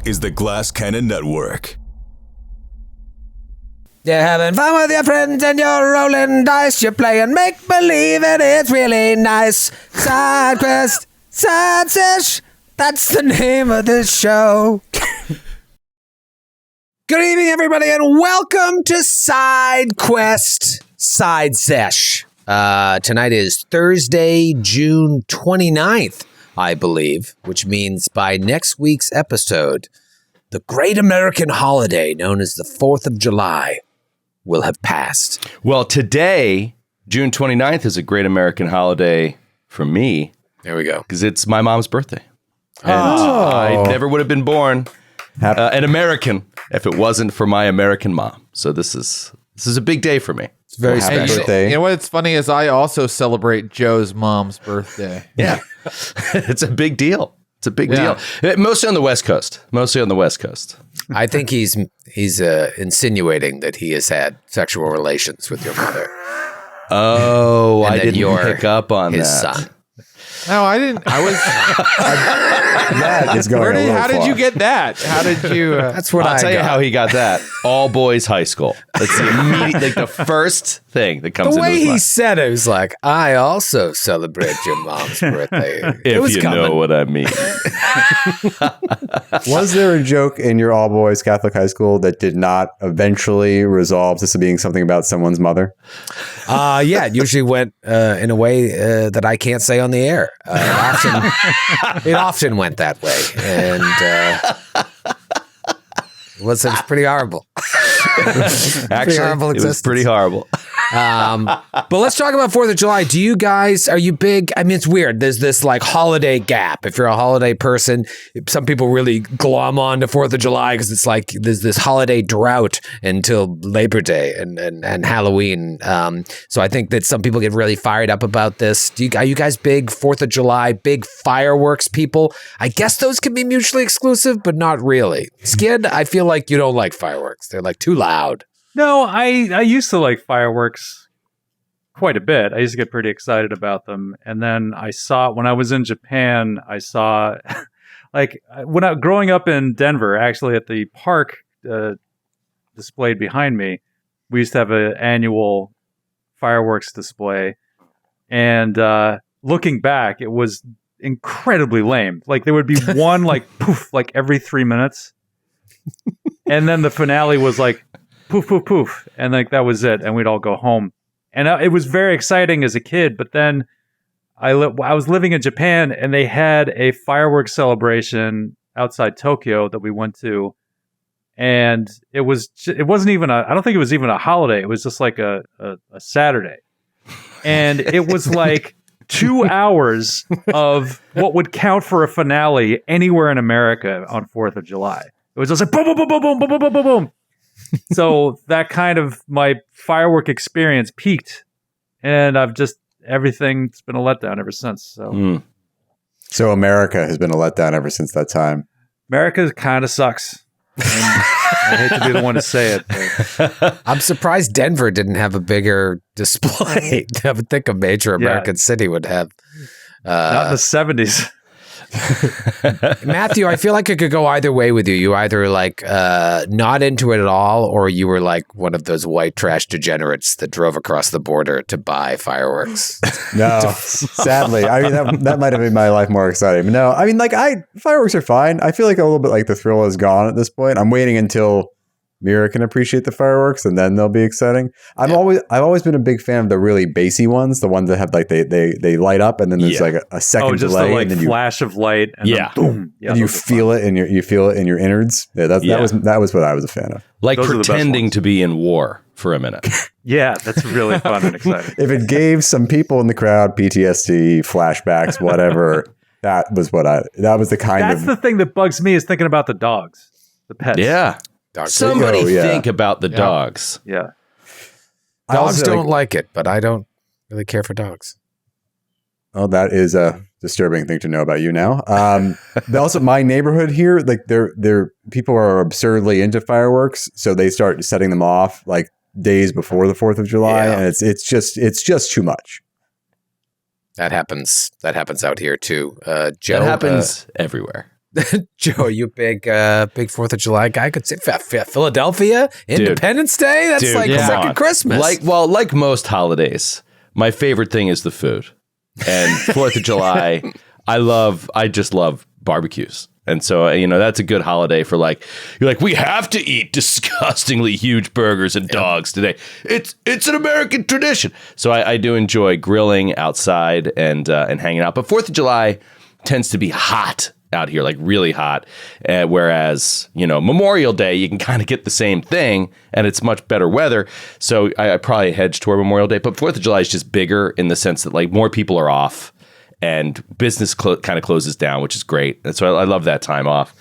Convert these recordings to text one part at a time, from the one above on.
is the Glass Cannon Network. You're having fun with your friends and you're rolling dice. You're playing make-believe and it's really nice. Side quest, side sesh. That's the name of this show. Good evening, everybody, and welcome to Side Quest, Side Sesh. Tonight is Thursday, June 29th, I believe, which means by next week's episode, the great American holiday known as the 4th of July will have passed. Well, today, June 29th, is a great American holiday for me. There we go. Because it's my mom's birthday. And I never would have been born an American if it wasn't for my American mom. So this is a big day for me. It's very special. You know what's funny is I also celebrate Joe's mom's birthday. Yeah. It's a big deal. It's a big deal. Mostly on the West Coast. I think he's insinuating that he has had sexual relations with your mother. Oh, And I that didn't you're pick up on his that. son. No, I didn't. I was. That is going a little How did far. you get that? How did you? That's what I'll tell you got. how he got that. All boys high school. That's the immediate, like the first thing that comes The into way his he mind. said it was like, I also celebrate your mom's birthday. It was If you coming. know what I mean. Was there a joke in your all boys Catholic high school that did not eventually resolve to being something about someone's mother? Yeah, it usually went in a way that I can't say on the air. It often went that way, and it was pretty horrible. Actually, horrible it was existence. pretty horrible. But let's talk about 4th of July. Do you guys, are you big? I mean, it's weird. There's this like holiday gap. If you're a holiday person, some people really glom on to 4th of July because it's like there's this holiday drought until Labor Day and Halloween. So I think that some people get really fired up about this. Are you guys big 4th of July, big fireworks people? I guess those can be mutually exclusive, but not really. Skid, I feel like you don't like fireworks. They're like too loud. No, I used to like fireworks quite a bit. I used to get pretty excited about them. And then when I was in Japan, I saw like growing up in Denver, actually at the park displayed behind me, we used to have an annual fireworks display. And looking back, it was incredibly lame. Like there would be one like poof, like every 3 minutes. And then the finale was like, poof, poof, poof. And like that was it. And we'd all go home. And it was very exciting as a kid. But then I was living in Japan and they had a fireworks celebration outside Tokyo that we went to. And it wasn't even I don't think it was even a holiday. It was just like a Saturday. And it was like 2 hours of what would count for a finale anywhere in America on 4th of July. It was just like boom, boom, boom, boom, boom, boom, boom, boom, boom. So that kind of my firework experience peaked, and everything's been a letdown ever since. So America has been a letdown ever since that time. America kind of sucks. And I hate to be the one to say it. But I'm surprised Denver didn't have a bigger display. I would think a major American city would have. not in the 70s. Matthew, I feel like it could go either way with you. You either like not into it at all, or you were like one of those white trash degenerates that drove across the border to buy fireworks. No, sadly. I mean, that might have made my life more exciting. But no, I mean, like fireworks are fine. I feel like a little bit like the thrill is gone at this point. I'm waiting until Mira can appreciate the fireworks, and then they'll be exciting. I've always been a big fan of the really bassy ones, the ones that have like they light up, and then there's like a second just delay, the like and then flash of light, and then boom, and you feel it in your innards. Yeah, that was what I was a fan of. Like Those are the best pretending ones. to be in war for a minute. Yeah, that's really fun and exciting. If it gave some people in the crowd PTSD, flashbacks, whatever, that was the kind That's of the thing that bugs me is thinking about the dogs, the pets. Yeah. Somebody think about the dogs. Yeah. Dogs don't like it, but I don't really care for dogs. Oh, that is a disturbing thing to know about you now. Also, my neighborhood here, like they're people are absurdly into fireworks, so they start setting them off like days before the 4th of July, and it's just too much. That happens out here too. Joe, that happens everywhere. Joe, are you a big 4th of July guy? I could say Philadelphia, Independence Day. That's like second Christmas. Like most holidays, my favorite thing is the food. And 4th of July, I just love barbecues. And so, that's a good holiday for you're like, we have to eat disgustingly huge burgers and dogs today. It's an American tradition. So I do enjoy grilling outside and hanging out. But 4th of July tends to be hot out here, like really hot. Whereas, Memorial Day, you can kind of get the same thing and it's much better weather. So I probably hedge toward Memorial Day. But 4th of July is just bigger in the sense that more people are off. And business kind of closes down, which is great. And so I love that time off.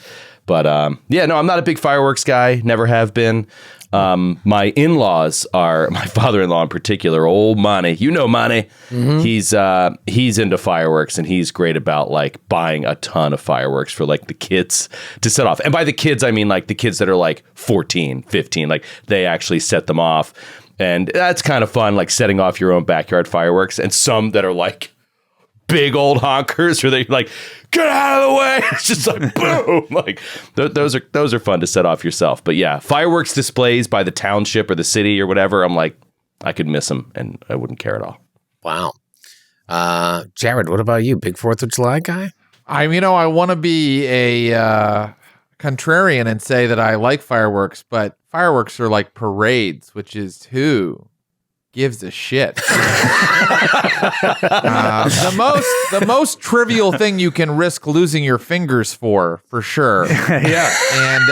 But I'm not a big fireworks guy. Never have been. My in-laws are, my father-in-law in particular, old Monty. Monty. Mm-hmm. He's into fireworks, and he's great about buying a ton of fireworks for the kids to set off. And by the kids, I mean the kids that are 14, 15. They actually set them off. And that's kind of fun, setting off your own backyard fireworks. And some that are big old honkers where they get out of the way. It's just boom. Those are fun to set off yourself. But yeah, fireworks displays by the township or the city or whatever. I'm I could miss them and I wouldn't care at all. Wow. Jared, what about you? Big 4th of July guy? I want to be a contrarian and say that I like fireworks, but fireworks are like parades, which is who gives a shit. The most trivial thing you can risk losing your fingers for sure. Yeah. And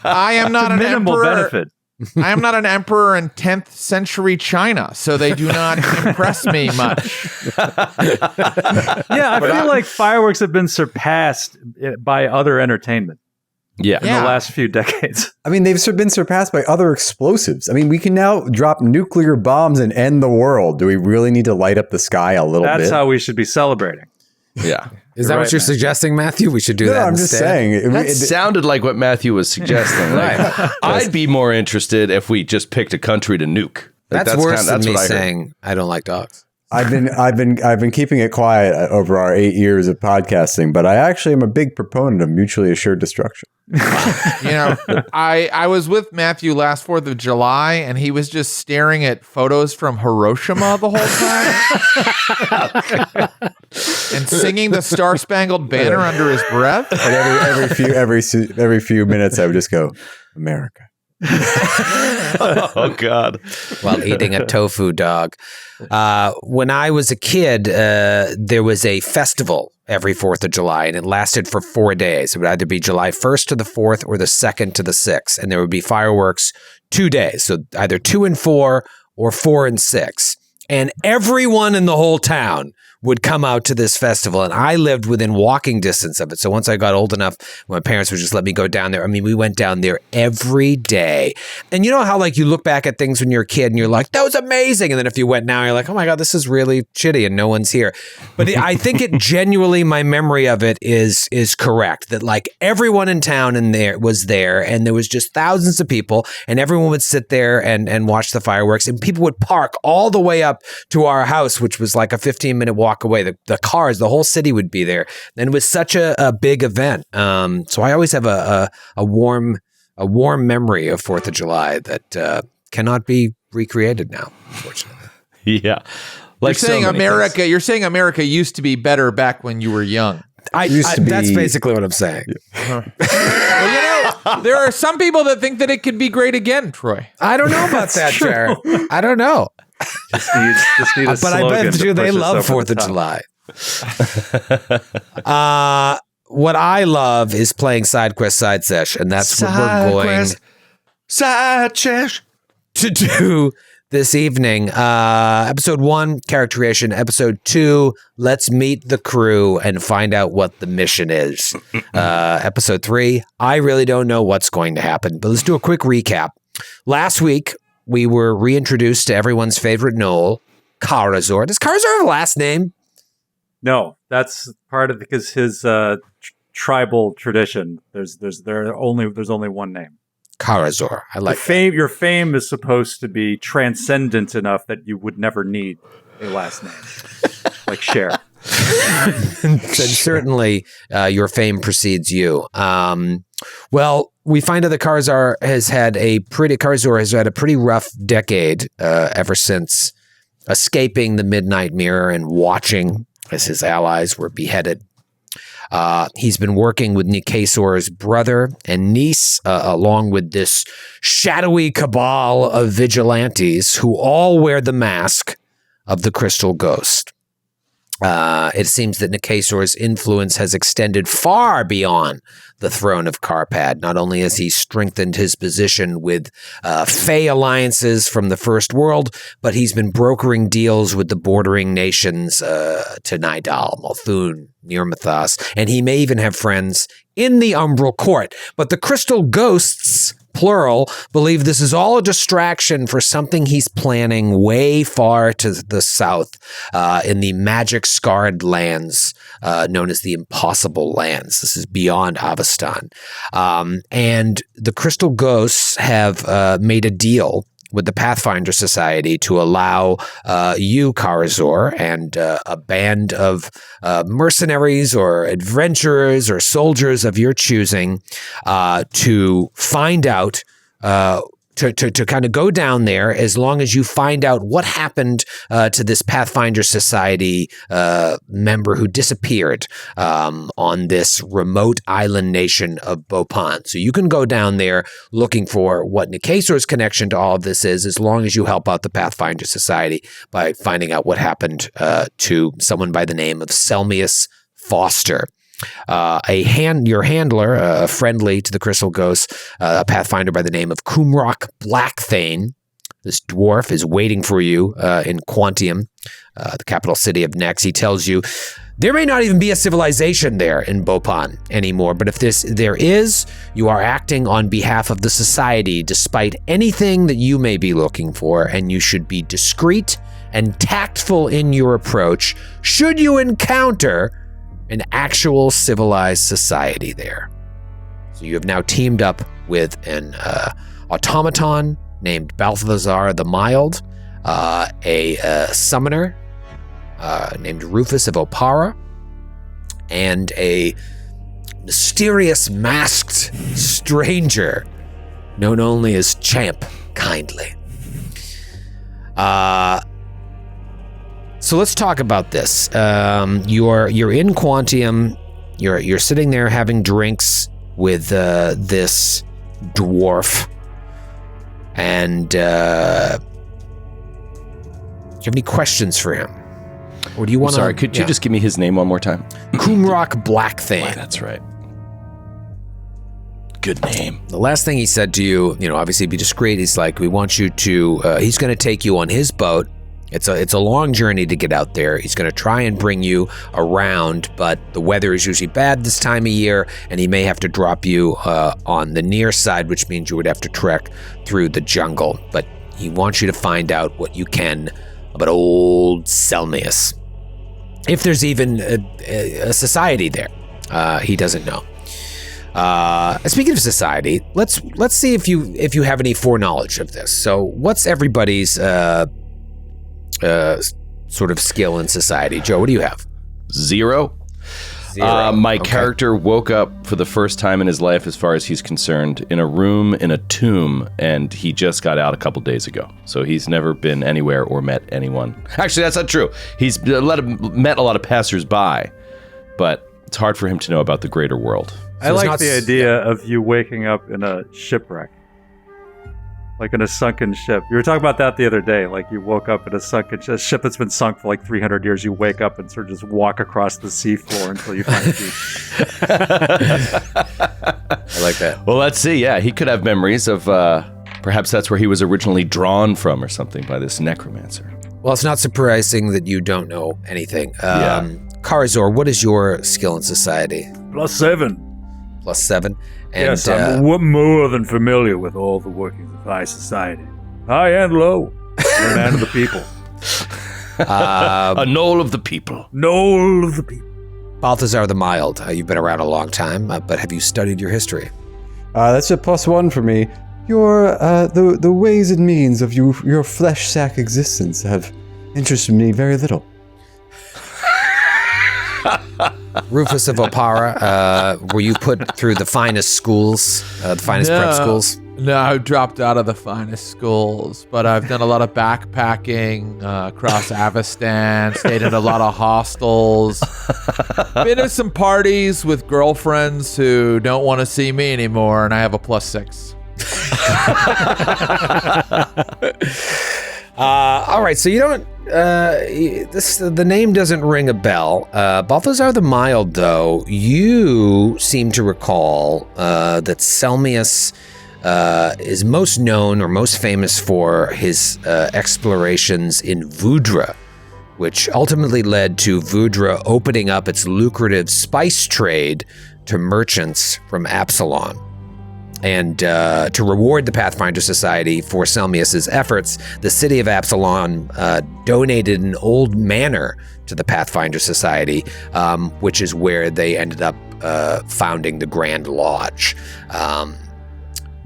I am not an minimal emperor. benefit. I am not an emperor in 10th century China, so they do not impress me much. Yeah, I feel like fireworks have been surpassed by other entertainment. Yeah. In the last few decades. I mean, they've been surpassed by other explosives. I mean, we can now drop nuclear bombs and end the world. Do we really need to light up the sky a little bit? That's how we should be celebrating. Yeah. Is that what you're suggesting, Matthew? We should do that I'm instead? just saying. That sounded like what Matthew was suggesting. I'd be more interested if we just picked a country to nuke. That's worse than me saying I don't like dogs. I've been keeping it quiet over our 8 years of podcasting, but I actually am a big proponent of mutually assured destruction. I was with Matthew last 4th of July, and he was just staring at photos from Hiroshima the whole time, and singing the Star Spangled Banner under his breath. And every few minutes, I would just go, America. Oh God! While eating a tofu dog. When I was a kid, there was a festival every 4th of July, and it lasted for 4 days. It would either be July 1st to the 4th or the 2nd to the 6th, and there would be fireworks 2 days, so either 2 and 4 or 4 and 6. And everyone in the whole town would come out to this festival, and I lived within walking distance of it. So once I got old enough, my parents would just let me go down there. I mean, we went down there every day. And you know how you look back at things when you're a kid and you're like, that was amazing. And then if you went now, you're like, oh my God, this is really shitty and no one's here. But I think it genuinely, my memory of it is correct, that everyone in town was there, and there was just thousands of people, and everyone would sit there and watch the fireworks, and people would park all the way up to our house, which was like a 15-minute walk away. The cars, the whole city would be there. And it was such a big event. So I always have a warm memory of 4th of July that cannot be recreated now, unfortunately. Yeah. You're saying America used to be better back when you were young. That's basically what I'm saying. Well, there are some people that think that it could be great again, Troy. I don't know about that, Jared. I don't know. Just need a but I bet you they love 4th of July. What I love is playing side quest, side sesh, and that's what we're going side sesh to do this evening. Episode 1, character creation. Episode 2, let's meet the crew and find out what the mission is. Episode 3, I really don't know what's going to happen, but let's do a quick recap. Last week, we were reintroduced to everyone's favorite Knoll, Karazor. Does Karazor have a last name? No, that's part of because his tribal tradition. There's only one name. Karazor. I like fame. Your fame is supposed to be transcendent enough that you would never need a last name, like Cher. then certainly your fame precedes you. Well, we find out that Karzor has had a pretty rough decade ever since escaping the Midnight Mirror and watching as his allies were beheaded. He's been working with Nikasor's brother and niece, along with this shadowy cabal of vigilantes who all wear the mask of the Crystal Ghost. It seems that Nikasor's influence has extended far beyond the throne of Karpad. Not only has he strengthened his position with Fey alliances from the First World, but he's been brokering deals with the bordering nations to Nidal, Malthun, Nirmathas, and he may even have friends in the Umbral Court. But the Crystal Ghosts, plural, believe this is all a distraction for something he's planning way far to the south in the magic-scarred lands known as the Impossible Lands. This is beyond Avestan. And the Crystal Ghosts have made a deal with the Pathfinder Society to allow you, Karzor, and a band of mercenaries or adventurers or soldiers of your choosing to find out, to kind of go down there as long as you find out what happened to this Pathfinder Society member who disappeared on this remote island nation of Bhopan. So you can go down there looking for what Nikasor's connection to all of this is, as long as you help out the Pathfinder Society by finding out what happened to someone by the name of Selmius Foster. Your handler, friendly to the Crystal Ghost, a Pathfinder by the name of Kumrock Blackthane. This dwarf is waiting for you in Quantium, the capital city of Nex. He tells you there may not even be a civilization there in Bhopan anymore, but if there is, you are acting on behalf of the society despite anything that you may be looking for, and you should be discreet and tactful in your approach should you encounter an actual civilized society there. So you have now teamed up with an automaton named Balthazar the Mild, a summoner named Rufus of Opara, and a mysterious masked stranger known only as Champ Kindly. So let's talk about this. You're in Quantium. You're sitting there having drinks with this dwarf, and do you have any questions for him, or do you want to? Sorry, could you just give me his name one more time? Kumrock Blackthane. That's right. Good name. The last thing he said to you, obviously be discreet. He's like, we want you to. He's going to take you on his boat. It's a long journey to get out there. He's going to try and bring you around, but the weather is usually bad this time of year, and he may have to drop you on the near side, which means you would have to trek through the jungle. But he wants you to find out what you can about old Selmius. If there's even a society there, he doesn't know. Speaking of society, let's see if you have any foreknowledge of this. So, what's everybody's sort of skill in society? Joe, what do you have? Zero. My character woke up for the first time in his life, as far as he's concerned, in a room in a tomb, and he just got out a couple days ago. So he's never been anywhere or met anyone. Actually, that's not true. He's met a lot of passers-by, but it's hard for him to know about the greater world. I like the idea of you waking up in a shipwreck. Like in a sunken ship. You were talking about that the other day. Like you woke up in a sunken ship that's been sunk for like 300 years. You wake up and sort of just walk across the seafloor until you find peace. I like that. Well, let's see. Yeah, he could have memories of perhaps that's where he was originally drawn from or something by this necromancer. Well, it's not surprising that you don't know anything. Karzor, what is your skill in society? +7. +7. And, yes, I'm more than familiar with all the workings of high society. High and low. I'm a man of the people. A knoll of the people. Knoll of the people. Balthazar the Mild, you've been around a long time, but have you studied your history? That's a +1 for me. Your the ways and means of your flesh sack existence have interested me very little. Rufus of Opara, were you put through the finest schools, the finest prep schools? No, I dropped out of the finest schools, but I've done a lot of backpacking across Avestan, stayed in a lot of hostels, been to some parties with girlfriends who don't want to see me anymore, and I have a +6. All right, so you don't. The name doesn't ring a bell. Balthazar the Mild, though, you seem to recall that Selmius is most known or most famous for his explorations in Voudra, which ultimately led to Voudra opening up its lucrative spice trade to merchants from Absalon. And to reward the Pathfinder Society for Selmius's efforts, the city of Absalon donated an old manor to the Pathfinder Society, which is where they ended up founding the Grand Lodge.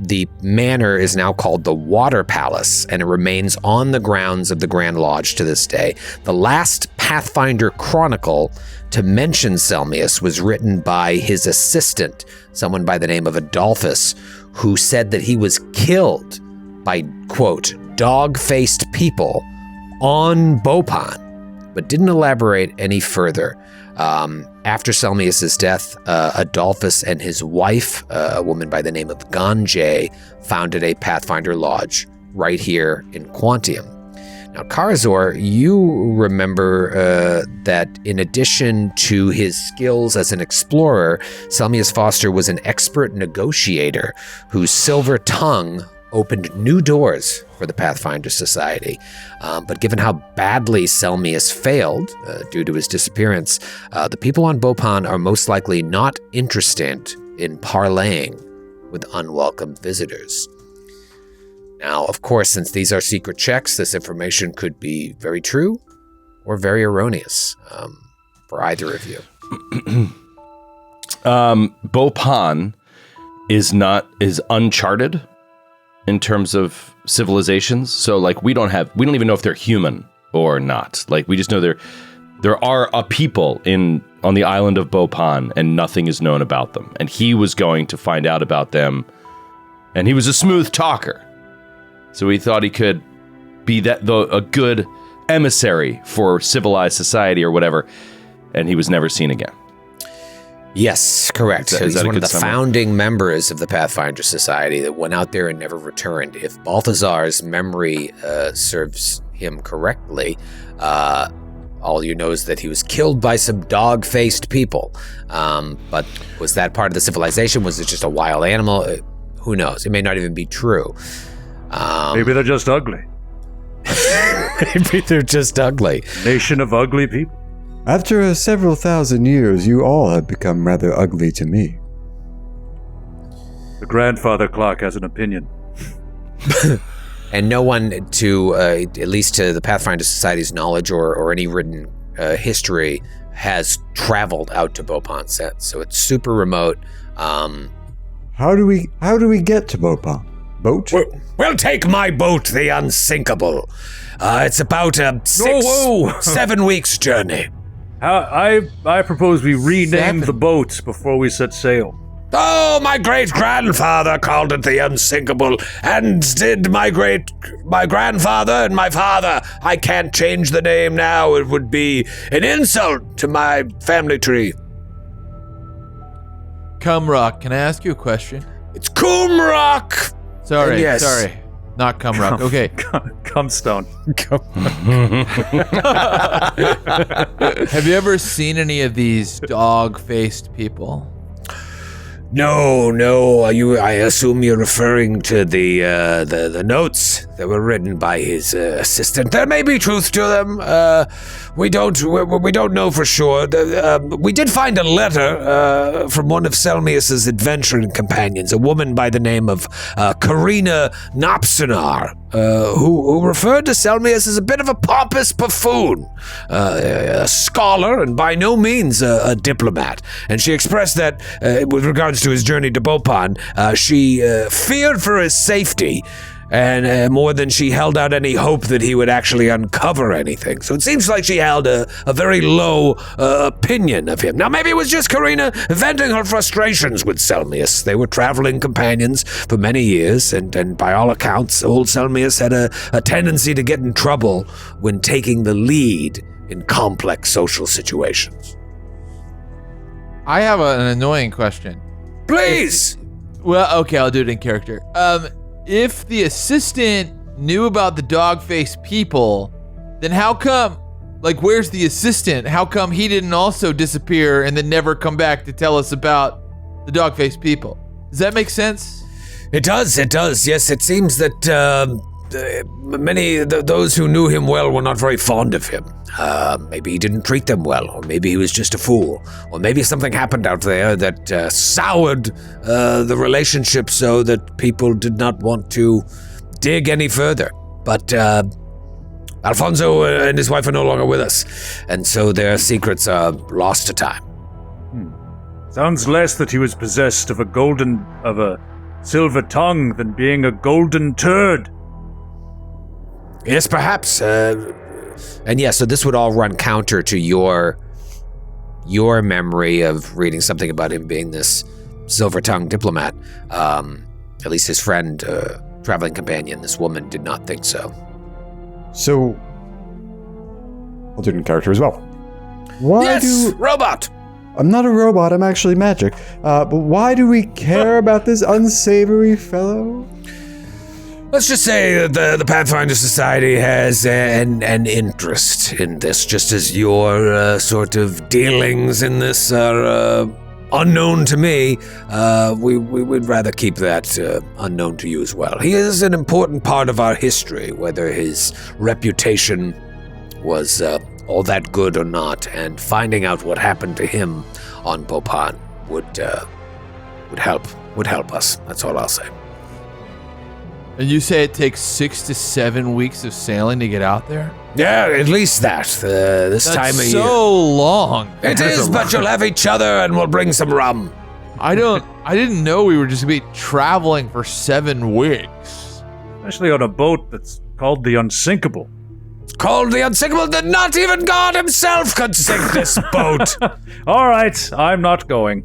The manor is now called the Water Palace, and it remains on the grounds of the Grand Lodge to this day. The last Pathfinder chronicle to mention Selmius was written by his assistant, someone by the name of Adolphus, who said that he was killed by, quote, dog-faced people on Bhopan, but didn't elaborate any further. After Selmius's death, Adolphus and his wife, a woman by the name of Ganjay, founded a Pathfinder Lodge right here in Quantium. Now, Karazor, you remember that in addition to his skills as an explorer, Selmius Foster was an expert negotiator whose silver tongue opened new doors for the Pathfinder Society. But given how badly Selmius failed due to his disappearance, the people on Bhopan are most likely not interested in parleying with unwelcome visitors. Now, of course, since these are secret checks, this information could be very true or very erroneous for either of you. Bhopan is uncharted in terms of civilizations. So like we don't even know if they're human or not. Like we just know there are a people on the island of Bhopan and nothing is known about them. And he was going to find out about them, and he was a smooth talker. So he thought he could be a good emissary for civilized society or whatever, and he was never seen again. Yes, correct. Is that He's one of the summary? founding members of the Pathfinder Society that went out there and never returned. If Balthazar's memory serves him correctly, all you know is that he was killed by some dog-faced people. But was that part of the civilization? Was it just a wild animal? Who knows? It may not even be true. Maybe they're just ugly. Maybe they're just ugly. Nation of ugly people. After several thousand years, you all have become rather ugly to me. The grandfather clock has an opinion. And no one, at least to the Pathfinder Society's knowledge or any written history, has traveled out to Bhopan since. So it's super remote. How do we get to Bhopan? Boat? We'll take my boat, the Unsinkable. It's about a 7 weeks journey. I propose we rename 7. the boat before we set sail. Oh, my great-grandfather called it the Unsinkable, and did my grandfather and my father. I can't change the name now. It would be an insult to my family tree. Cumrock, can I ask you a question? It's Coomrock! Sorry, Yes. sorry. Not Cumrock. Okay. Cumstone. Have you ever seen any of these dog-faced people? No. I assume you're referring to the notes that were written by his assistant. There may be truth to them. We don't know for sure. We did find a letter from one of Selmius's adventuring companions, a woman by the name of Karina Nopsonar, who referred to Selmius as a bit of a pompous buffoon, a scholar, and by no means a diplomat. And she expressed that, with regards to his journey to Bhopan, she feared for his safety, and more than she held out any hope that he would actually uncover anything. So it seems like she held a very low opinion of him. Now, maybe it was just Karina venting her frustrations with Selmius. They were traveling companions for many years, and by all accounts, old Selmius had a tendency to get in trouble when taking the lead in complex social situations. I have an annoying question. Please! Okay, I'll do it in character. If the assistant knew about the dog-faced people, then how come, where's the assistant? How come he didn't also disappear and then never come back to tell us about the dog-faced people? Does that make sense? It does. Yes, it seems that those who knew him well were not very fond of him. Maybe he didn't treat them well, or maybe he was just a fool, or maybe something happened out there that soured the relationship so that people did not want to dig any further. But Alfonso and his wife are no longer with us, and so their secrets are lost to time. Sounds less that he was possessed of a silver tongue than being a golden turd. Yes, perhaps. And yeah, so this would all run counter to your memory of reading something about him being this silver-tongued diplomat. At least his friend, traveling companion, this woman, did not think so. So, I'll do it in character as well. Robot! I'm not a robot, I'm actually magic. But why do we care about this unsavory fellow? Let's just say that the Pathfinder Society has an interest in this, just as your sort of dealings in this are unknown to me. We would rather keep that unknown to you as well. He is an important part of our history, whether his reputation was all that good or not, and finding out what happened to him on Bhopan would help us. That's all I'll say. And you say it takes 6 to 7 weeks of sailing to get out there? Yeah, at least that. This time of year. That's so long. It is, but you'll have each other and we'll bring some rum. I didn't know we were just going to be traveling for 7 weeks. Especially on a boat that's called the Unsinkable. It's called the Unsinkable, that not even God himself could sink this boat. All right, I'm not going.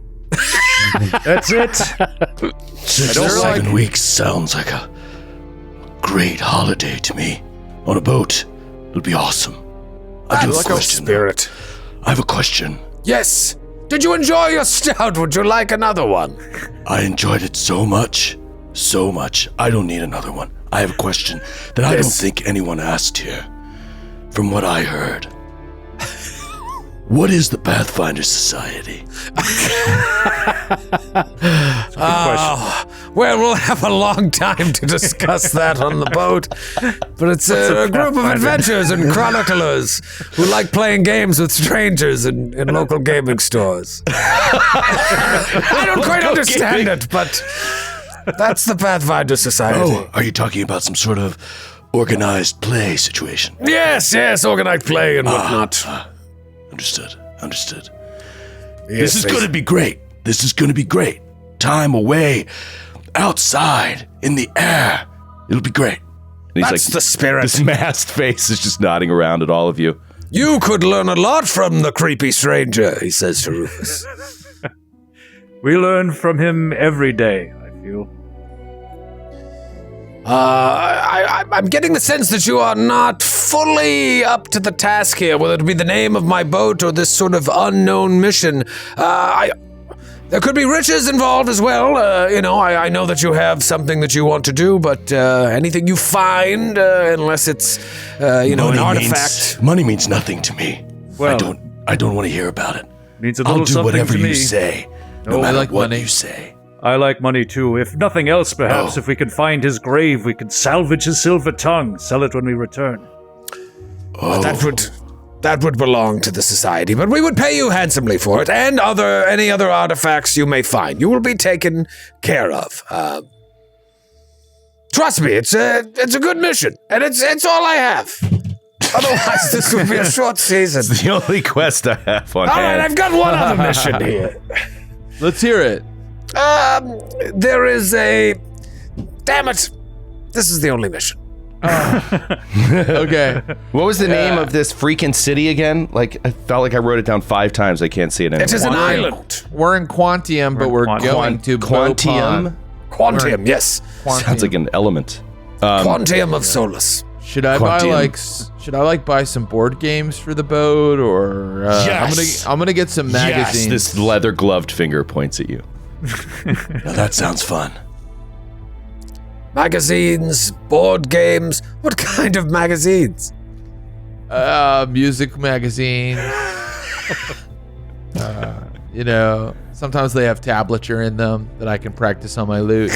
That's it. 6 to 7 weeks sounds like a great holiday to me. On a boat, it'll be awesome. I have a question. Spirit. I have a question. Yes. Did you enjoy your stout? Would you like another one? I enjoyed it so much. So much. I don't need another one. I have a question that I don't think anyone asked here. From what I heard. What is the Pathfinder Society? Well, we'll have a long time to discuss that on the boat. But it's a group of adventurers and chroniclers who like playing games with strangers in local gaming stores. I don't quite understand it, but that's the Pathfinder Society. Oh, are you talking about some sort of organized play situation? Yes, organized play and whatnot. Understood. Yes, this is going to be great. Time away, outside, in the air. It'll be great. And he's That's the spirit. This masked face is just nodding around at all of you. You could learn a lot from the creepy stranger, he says to Rufus. We learn from him every day, I feel. I'm getting the sense that you are not fully up to the task here, whether it be the name of my boat or this sort of unknown mission. There could be riches involved as well. I know that you have something that you want to do, but anything you find, unless it's, an artifact. Money means nothing to me. Well, I don't want to hear about it. Means a little I'll do something whatever to me. you say, no I matter like what money. you say. I like money too. If nothing else, perhaps, if we could find his grave, we could salvage his silver tongue, sell it when we return. Oh, That would belong to the society, but we would pay you handsomely for it, and any other artifacts you may find. You will be taken care of. Trust me, it's a good mission, and it's all I have. Otherwise, this would be a short season. It's the only quest I have on All hand. right, I've got one other mission here. Let's hear it. There is a... Damn it. This is the only mission. Okay. What was the name of this freaking city again? Like, I felt like I wrote it down 5 times. I can't see it anymore. It is an island. We're in Quantium, but we're going to Quantium. Bhopan. Quantium, yes. Sounds like an element. Quantium of Solus. Should I buy buy some board games for the boat, or Yes. I'm gonna get some magazines. This leather gloved finger points at you. Now that sounds fun. Magazines, board games. What kind of magazines? Music magazines. Sometimes they have tablature in them that I can practice on my lute.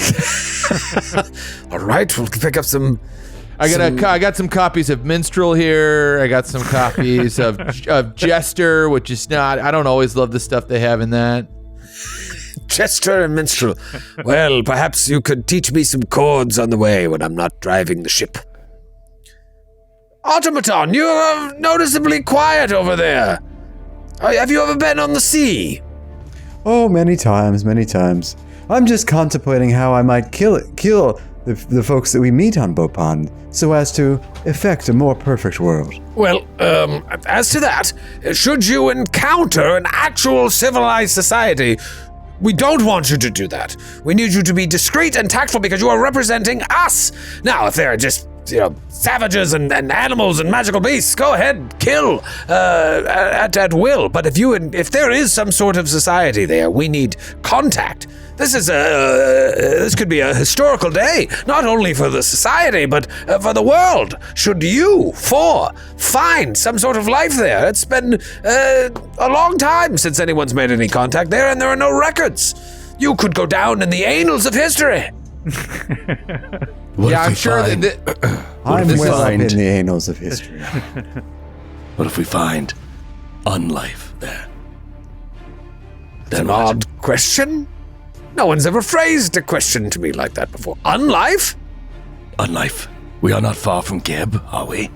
All right, we'll pick up some. I got some copies of Minstrel here. I got some copies of Jester, which is not. I don't always love the stuff they have in that. Jester and Minstrel. Well, perhaps you could teach me some chords on the way when I'm not driving the ship. Automaton, you're noticeably quiet over there. Have you ever been on the sea? Oh, many times, many times. I'm just contemplating how I might kill the folks that we meet on Bhopan so as to effect a more perfect world. Well, as to that, should you encounter an actual civilized society, we don't want you to do that. We need you to be discreet and tactful because you are representing us. Now, if they're just, savages and animals and magical beasts, go ahead, kill at will. But if there is some sort of society there, we need contact. This could be a historical day, not only for the society, but for the world. Should you find some sort of life there? It's been a long time since anyone's made any contact there, and there are no records. You could go down in the annals of history. I'm sure that. I'm well up in the annals of history. What if we find unlife there? That's an odd question. No one's ever phrased a question to me like that before. Unlife? Unlife. We are not far from Geb, are we?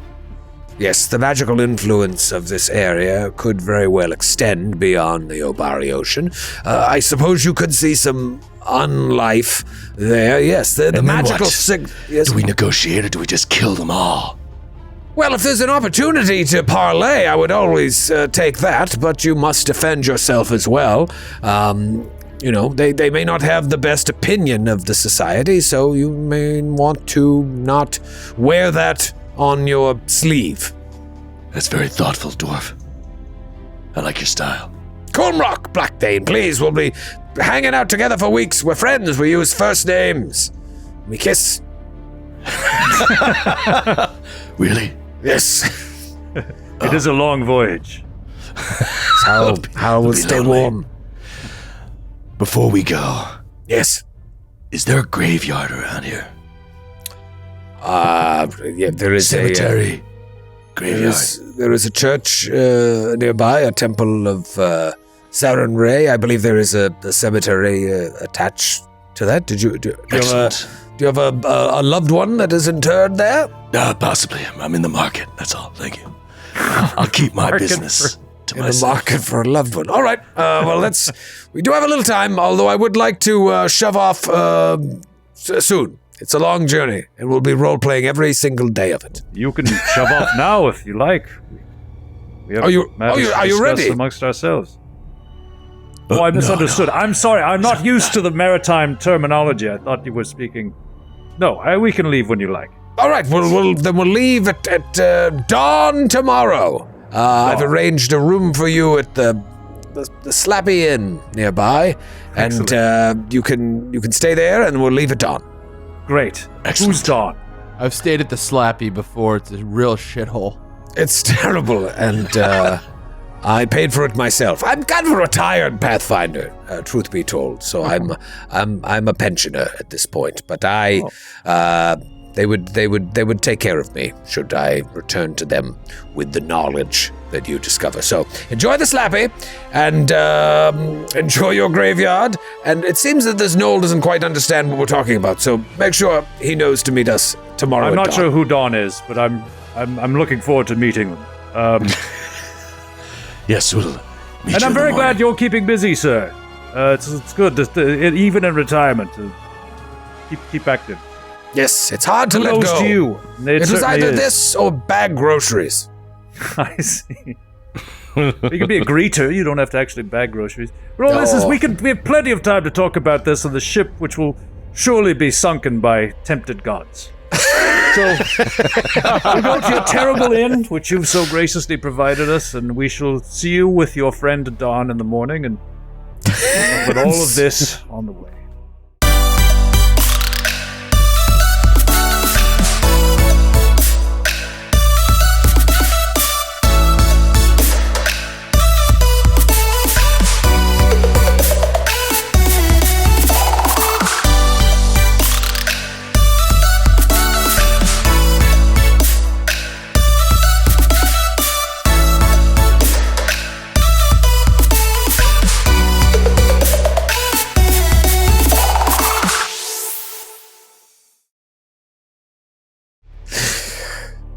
Yes, the magical influence of this area could very well extend beyond the Obari Ocean. I suppose you could see some unlife there. Yes, the magical... Yes. Do we negotiate or do we just kill them all? Well, if there's an opportunity to parlay, I would always take that, but you must defend yourself as well. They may not have the best opinion of the society, so you may want to not wear that on your sleeve. That's very thoughtful, dwarf. I like your style. Cornrock, Blackthane, please, we'll be hanging out together for weeks. We're friends, we use first names. We kiss. Really? Yes. It is a long voyage. How we'll stay warm. Before we go, Yes. is there a graveyard around here? Yeah, there is Cemetery. Graveyard. There is a church nearby, a temple of Saren Ray. I believe there is a cemetery attached to that. Do you have a loved one that is interred there? Possibly. I'm in the market. That's all. Thank you. I'll keep my business to In the myself. market for a loved one. All right. We do have a little time, although I would like to shove off soon. It's a long journey, and we'll be role-playing every single day of it. You can shove off now if you like. We have Are you ready? Amongst ourselves. I misunderstood. No. I'm sorry. I'm not used to the maritime terminology. I thought you were speaking. No, we can leave when you like. All right. We'll leave at dawn tomorrow. I've arranged a room for you at the Slappy Inn nearby, and you can stay there, and we'll leave at dawn. Great. Excellent. Who's Dawn? I've stayed at the Slappy before. It's a real shithole. It's terrible, and I paid for it myself. I'm kind of a retired Pathfinder, truth be told. So I'm a pensioner at this point. But they would take care of me should I return to them with the knowledge that you discover. So enjoy the Slappy and enjoy your graveyard. And it seems that this Knoll doesn't quite understand what we're talking about. So make sure he knows to meet us tomorrow. I'm at not dawn. sure who Dawn is, but I'm looking forward to meeting them. Yes, we'll meet And you I'm in very the glad morning. you're keeping busy, sir. It's good, even in retirement, to keep active. Yes, it's hard to let Kudos go. to you. It was certainly either is. this or bag groceries. I see. You can be a greeter. You don't have to actually bag groceries. But all this is, Oh. we have plenty of time to talk about this on the ship, which will surely be sunken by tempted gods. So we'll go to your terrible inn, which you've so graciously provided us, and we shall see you with your friend Dawn in the morning, and put all of this on the way.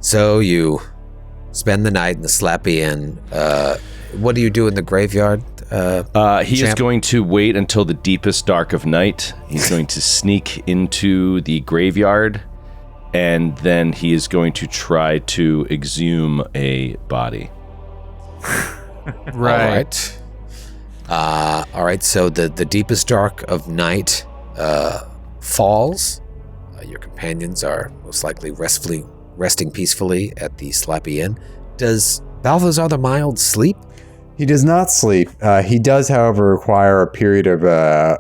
So you spend the night in the Slappy Inn. What do you do in the graveyard? He is Champ? going to wait until the deepest dark of night. He's going to sneak into the graveyard, and then he is going to try to exhume a body. Right. All right. So the deepest dark of night falls. Your companions are most likely resting peacefully at the Slappy Inn. Does Balthazar the Mild sleep? He does not sleep. He does, however, require a period of,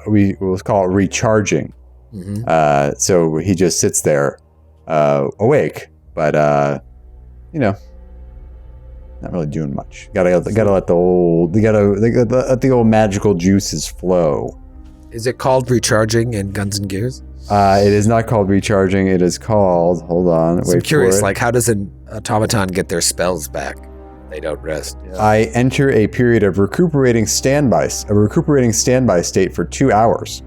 we'll call it recharging. Mm-hmm. So he just sits there awake, but, not really doing much. Gotta let the old magical juices flow. Is it called recharging in Guns and Gears? It is not called recharging. It is called, hold on, I'm wait curious, for it. like how does an automaton get their spells back? They don't rest. I enter a period of recuperating standby state for 2 hours,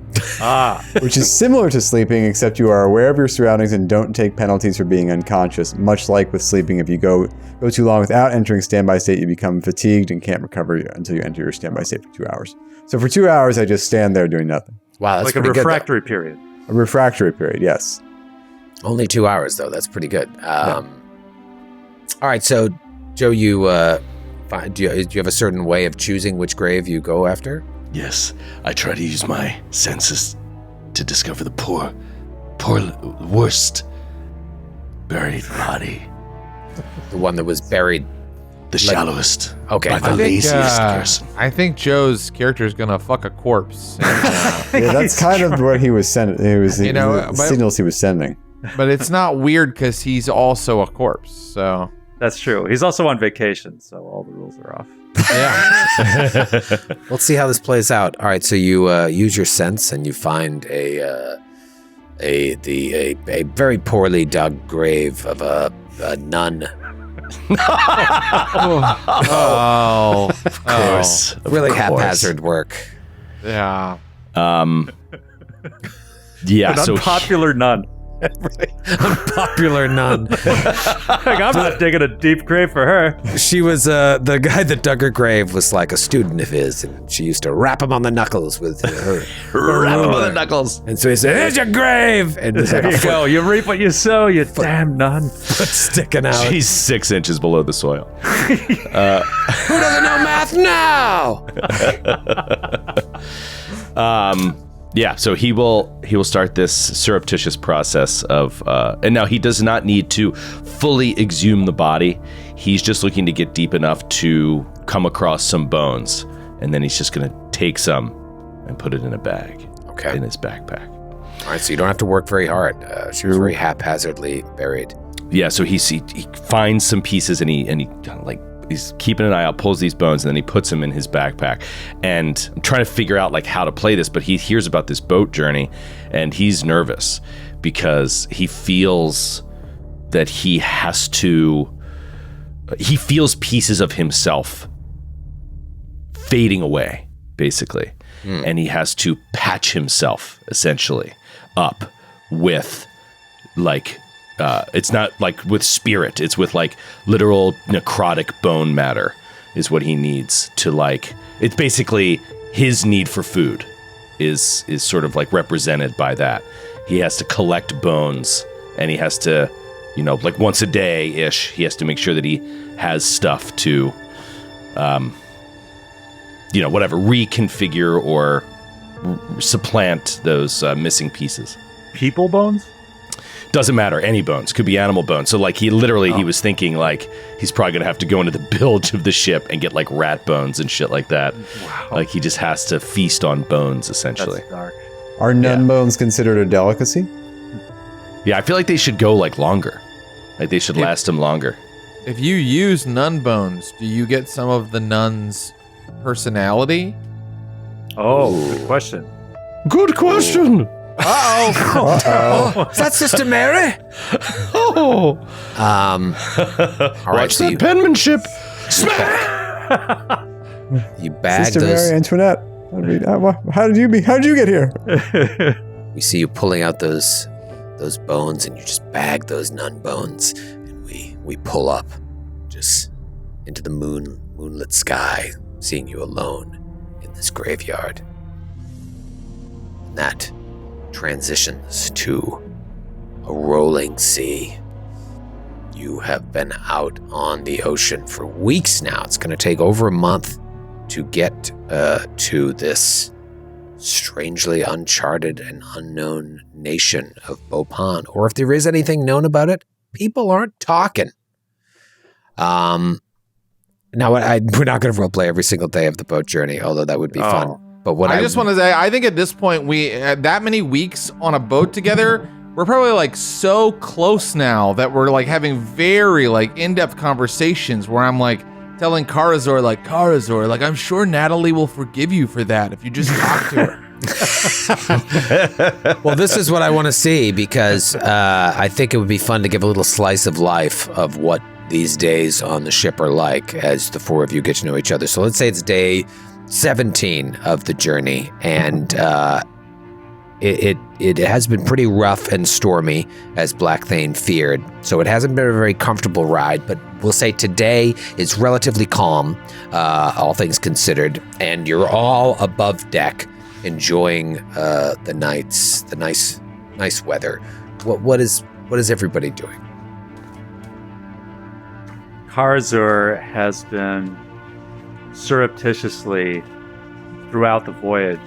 which is similar to sleeping, except you are aware of your surroundings and don't take penalties for being unconscious. Much like with sleeping, if you go too long without entering standby state, you become fatigued and can't recover until you enter your standby state for 2 hours. So for 2 hours, I just stand there doing nothing. Wow, that's Like a pretty good, though. refractory period. A refractory period, yes. Only 2 hours, though. That's pretty good. All right, so Joe, do you have a certain way of choosing which grave you go after? Yes, I try to use my senses to discover the poor, worst buried body. The one that was buried. The shallowest. Okay. By I the think, laziest person. I think Joe's character is gonna fuck a corpse. And, Yeah, that's kind of what he was sending. The but- signals he was sending. but it's not weird because he's also a corpse. So That's true. He's also on vacation, so all the rules are off. yeah, Let's see how this plays out. All right, so you use your sense and you find a very poorly dug grave of a nun. oh, Of course. of Really course. haphazard work. yeah. Yeah, An so unpopular nun. Unpopular nun. Like, I'm not digging a deep grave for her. She was the guy that dug her grave was like a student of his, and she used to rap him on the knuckles with her. wrap him on the knuckles. And so he said, "Here's your grave," and there's like There a you foot go. You reap what you sow, you damn nun. sticking out. She's 6 inches below the soil. Who doesn't know math now? Yeah, so he will start this surreptitious process of, and now he does not need to fully exhume the body. He's just looking to get deep enough to come across some bones, and then he's just going to take some and put it in a bag, Okay. in his backpack. All right, so you don't have to work very hard. She was very haphazardly buried. Yeah, so he finds some pieces and he kind of like he's keeping an eye out, pulls these bones, and then he puts them in his backpack. And I'm trying to figure out like how to play this, but he hears about this boat journey, and he's nervous because he feels that he feels pieces of himself fading away, basically. And he has to patch himself essentially up with like it's not like with spirit, it's with like literal necrotic bone matter is what he needs to like, it's basically his need for food is sort of like represented by that. he has to collect bones, and he has to, like once a day-ish, he has to make sure that he has stuff to, whatever, reconfigure or supplant those missing pieces. People bones? Doesn't matter, any bones. Could be animal bones. So, like, he was thinking, like, he's probably going to have to go into the bilge of the ship and get, like, rat bones and shit like that. Wow. Like, he just has to feast on bones, essentially. That's dark. Are nun bones considered a delicacy? Yeah, I feel like they should go, like, longer. Like, they should last him longer. If you use nun bones, do you get some of the nun's personality? Oh, good question. Good question! Uh-oh. Is that Sister Mary? Oh! All right, Watch so that you, penmanship! you bag Sister those. Mary Antoinette. How did you get here? We see you pulling out those bones, and you just bag those nun bones, and we pull up just into the moonlit sky, seeing you alone in this graveyard. And that transitions to a rolling sea. You have been out on the ocean for weeks now. It's going to take over a month to get to this strangely uncharted and unknown nation of Bhopan. Or if there is anything known about it, people aren't talking. Now, we're not going to roleplay every single day of the boat journey, although that would be fun. But what I just want to say, I think at this point, we that many weeks on a boat together, we're probably like so close now that we're like having very like in-depth conversations where I'm like telling Karazor, like I'm sure Natalie will forgive you for that if you just talk to her. Well, this is what I want to see, because I think it would be fun to give a little slice of life of what these days on the ship are like as the four of you get to know each other. So let's say it's day 17 of the journey, and it has been pretty rough and stormy, as Blackthane feared. So it hasn't been a very comfortable ride, but we'll say today is relatively calm, all things considered, and you're all above deck enjoying the nice weather. What is everybody doing? Karazor has been surreptitiously throughout the voyage.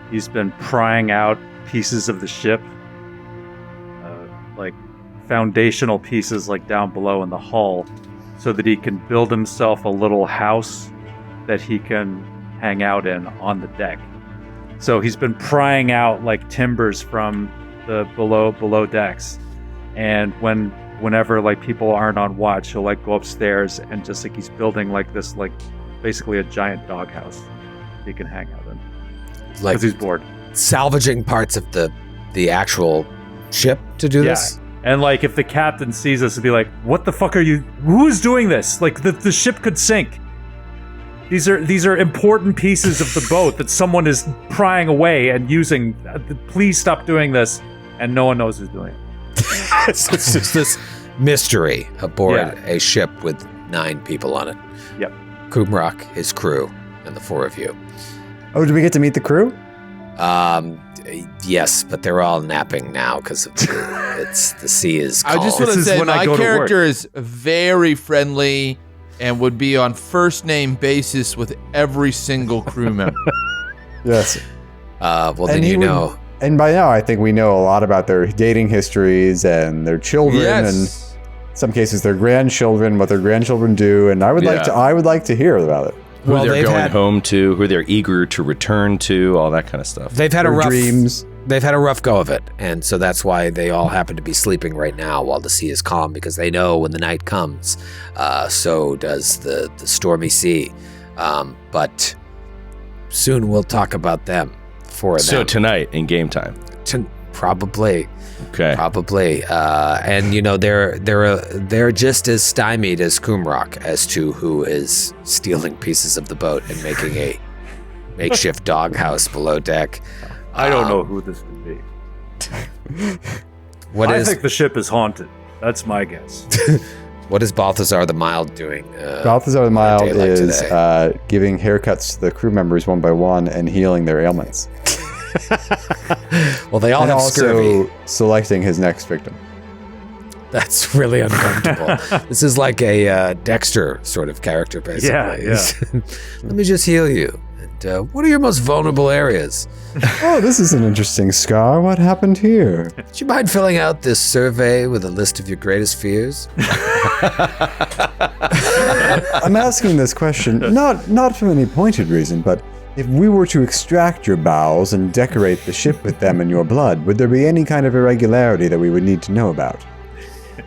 He's been prying out pieces of the ship, like foundational pieces like down below in the hull, so that he can build himself a little house that he can hang out in on the deck. So he's been prying out like timbers from the below decks, and whenever like people aren't on watch, he'll like go upstairs and just like he's building like this, like basically a giant doghouse he can hang out in. Like because he's bored. Salvaging parts of the actual ship to do this? And like if the captain sees us, he'll be like, what the fuck are you, who's doing this? Like the ship could sink. These are important pieces of the boat that someone is prying away and using. Please stop doing this. And no one knows who's doing it. It's just this mystery aboard a ship with 9 people on it. Yep. Kumrock, his crew, and the 4 of you. Oh, did we get to meet the crew? Yes, but they're all napping now because the sea is calm. I just want This to is say when I my go to character is very friendly and would be on first name basis with every single crew member. Yes. Well, then And he you would- know. And by now, I think we know a lot about their dating histories and their children, and in some cases their grandchildren, what their grandchildren do. And I would like to hear about it. Who Well, they're they've going had- home to, who they're eager to return to, all that kind of stuff. They've had a Their rough dreams. They've had a rough go of it, and so that's why they all happen to be sleeping right now while the sea is calm, because they know when the night comes, so does the stormy sea. But soon we'll talk about them. So tonight in game time. Probably. Okay. Probably. And you know they're just as stymied as Kumrock as to who is stealing pieces of the boat and making a makeshift doghouse below deck. I don't know who this could be. I think the ship is haunted. That's my guess. What is Balthazar the Mild doing? Balthazar the Mild day like is today? giving haircuts to the crew members one by one and healing their ailments. Well, they all And have also scurvy. selecting his next victim. That's really uncomfortable. This is like a Dexter sort of character, basically. Yeah. Let me just heal you. And what are your most vulnerable areas? Oh, this is an interesting scar. What happened here? Would you mind filling out this survey with a list of your greatest fears? I'm asking this question not for any pointed reason, but if we were to extract your bowels and decorate the ship with them in your blood, would there be any kind of irregularity that we would need to know about?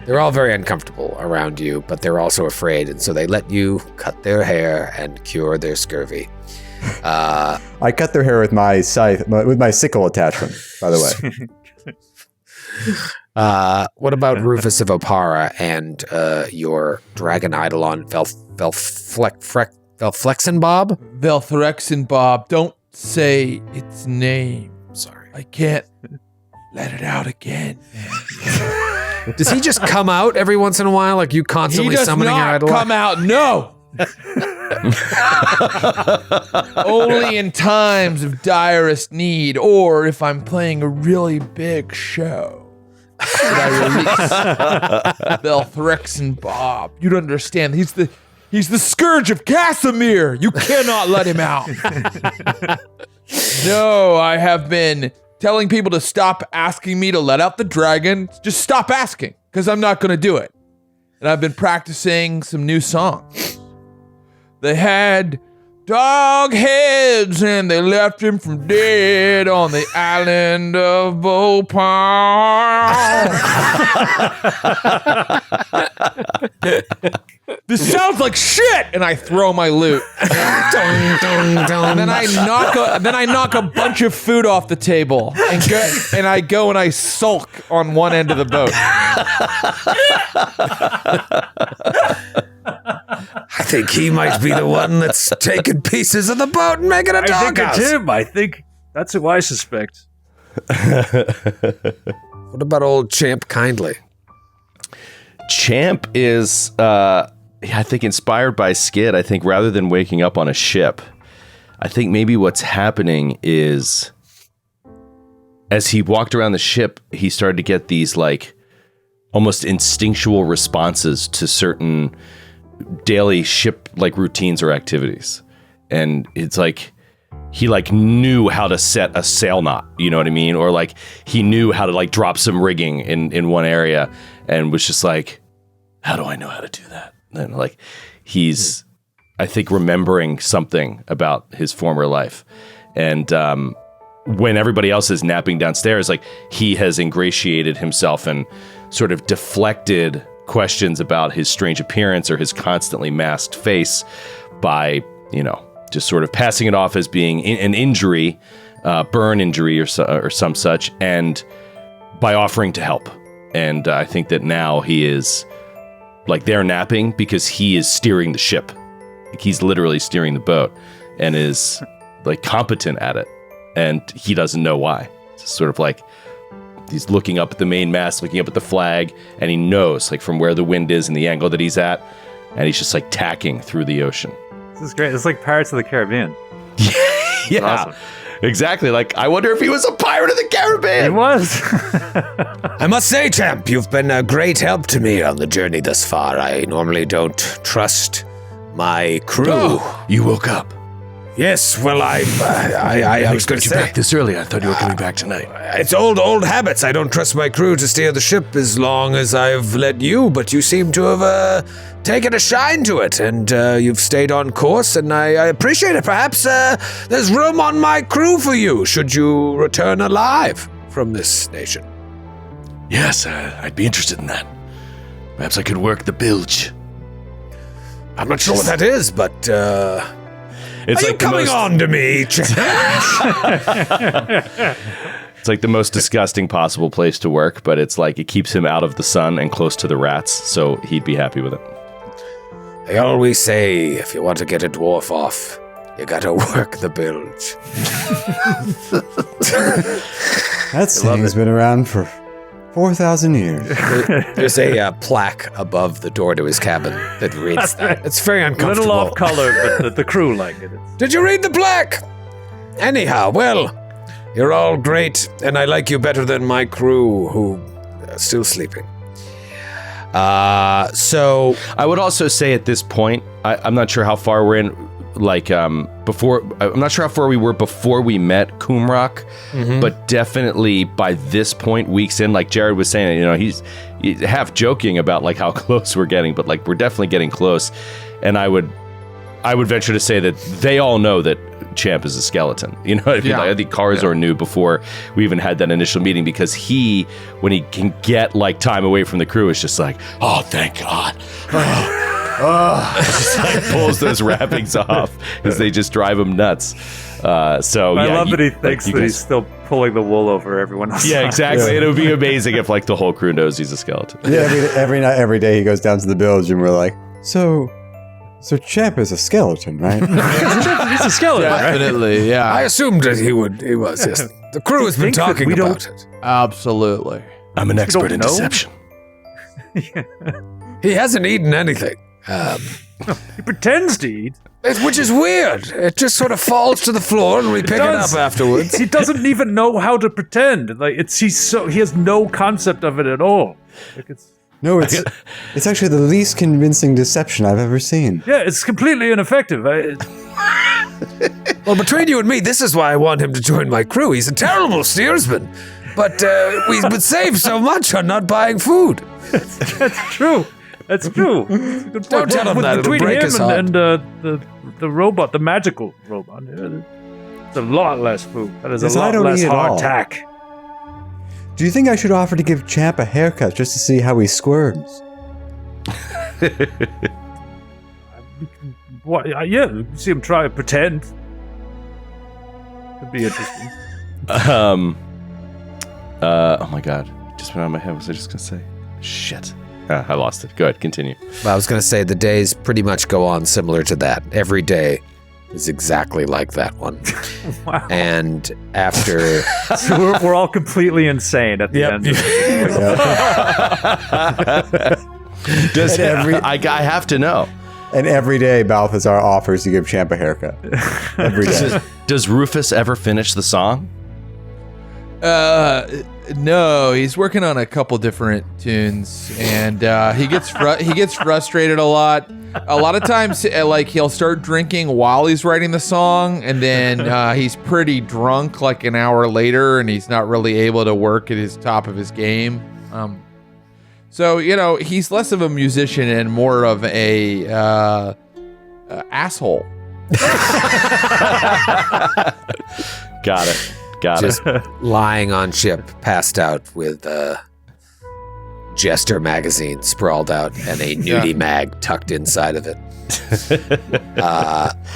They're all very uncomfortable around you, but they're also afraid, and so they let you cut their hair and cure their scurvy. I cut their hair with my scythe, with my sickle attachment, by the way. What about Rufus of Opara and your dragon eidolon Velflexen Bob? Velthrexen Bob, don't say its name. Sorry. I can't let it out again. Does he just come out every once in a while, like you constantly He does summoning your not eidolon? come out, no! Only in times of direst need, or if I'm playing a really big show. I release Velthrexen Bob. You'd understand. He's the scourge of Casimir. You cannot let him out. No, I have been telling people to stop asking me to let out the dragon. Just stop asking, because I'm not going to do it. And I've been practicing some new songs. They had dog heads and they left him for dead on the island of Bhopan. This sounds like shit, and I throw my loot. And then I knock a bunch of food off the table and I go and I sulk on one end of the boat. I think he might be the one that's taking pieces of the boat and making a I think doghouse. it's him. I think that's who I suspect. What about old Champ Kindly? Champ is, I think, inspired by Skid. I think rather than waking up on a ship, I think maybe what's happening is as he walked around the ship, he started to get these like almost instinctual responses to certain daily ship like routines or activities. And it's like he like knew how to set a sail knot, you know what I mean? Or like he knew how to like drop some rigging in one area and was just like, how do I know how to do that? And like he's, I think, remembering something about his former life. And when everybody else is napping downstairs, like he has ingratiated himself and sort of deflected questions about his strange appearance or his constantly masked face by, you know, just sort of passing it off as being an injury, burn injury or some such, and by offering to help. And I think that now he is like they're napping because he is steering the ship. Like he's literally steering the boat and is like competent at it. And he doesn't know why. It's sort of like he's looking up at the main mast, looking up at the flag, and he knows like from where the wind is and the angle that he's at. And he's just like tacking through the ocean. This is great. It's like Pirates of the Caribbean. Yeah, Awesome. Exactly. Like, I wonder if he was a pirate of the Caribbean. It was. I must say, Champ, you've been a great help to me on the journey thus far. I normally don't trust my crew. Oh, you woke up. Yes, well, I was going to you say, back this early. I thought you were coming back tonight. it's old habits. I don't trust my crew to steer the ship as long as I've let you, but you seem to have taken a shine to it, and you've stayed on course, and I appreciate it. Perhaps there's room on my crew for you, should you return alive from this nation. Yes, I'd be interested in that. Perhaps I could work the bilge. I'm not sure what that is, but It's are like you coming on to me, Champ? It's like the most disgusting possible place to work, but it's like it keeps him out of the sun and close to the rats, so he'd be happy with it. They always say if you want to get a dwarf off, you gotta work the bilge. That saying's been around for 4,000 years. There's a plaque above the door to his cabin that reads that. It's very A uncomfortable. little off color, but the crew like it. Did you read the plaque? Anyhow, well, You're all great, and I like you better than my crew, who are still sleeping. So I would also say at this point, I'm not sure how far we're in. Before, I'm not sure how far we were before we met Kumrock, but definitely by this point, weeks in, like Jared was saying, he's half joking about like how close we're getting, but like we're definitely getting close. And I would venture to say that they all know that Champ is a skeleton. You know what I mean? Like, I think Karazor knew before we even had that initial meeting, because when he can get like time away from the crew, is just like, oh, thank God. Just like pulls those wrappings off as they just drive him nuts. I love that he thinks that he's still pulling the wool over everyone else. Yeah, exactly. And it would be amazing if like the whole crew knows he's a skeleton. Yeah, every night, every day he goes down to the bilge and we're like, so Champ is a skeleton, right? He's a skeleton, Definitely, yeah. I assumed that he was. Yes. The crew has been talking about it. Absolutely. I'm an expert in know? deception. He hasn't eaten anything. He pretends to eat. Which is weird. It just sort of falls to the floor and we pick it up afterwards. He doesn't even know how to pretend. Like he has no concept of it at all. Like No, it's actually the least convincing deception I've ever seen. yeah, it's completely ineffective. Well, between you and me, this is why I want him to join my crew. He's a terrible steersman. But we would save so much on not buying food. That's true. That's true. That's a good Don't point. tell him that. It'll Between break him his heart. and the robot, the magical robot, it's a lot less food. That is Yes, a I lot don't less eat at all. hardtack. Do you think I should offer to give Champ a haircut just to see how he squirms? What? Yeah, you can see him try to pretend. Could be interesting. Oh my God. Just went out of my head. What was I just going to say? Shit. I lost it. Go ahead. Continue. Well, I was going to say the days pretty much go on similar to that. Every day is exactly like that one. Wow. And after... So we're all completely insane at the end. I have to know. And every day Balthazar offers to give Champ a haircut. Every day. Does Rufus ever finish the song? No, he's working on a couple different tunes, and he gets frustrated a lot. A lot of times, like he'll start drinking while he's writing the song, and then he's pretty drunk like an hour later, and he's not really able to work at his top of his game. So he's less of a musician and more of a asshole. Got it. just lying on ship, passed out with Jester magazine sprawled out and a nudie mag tucked inside of it.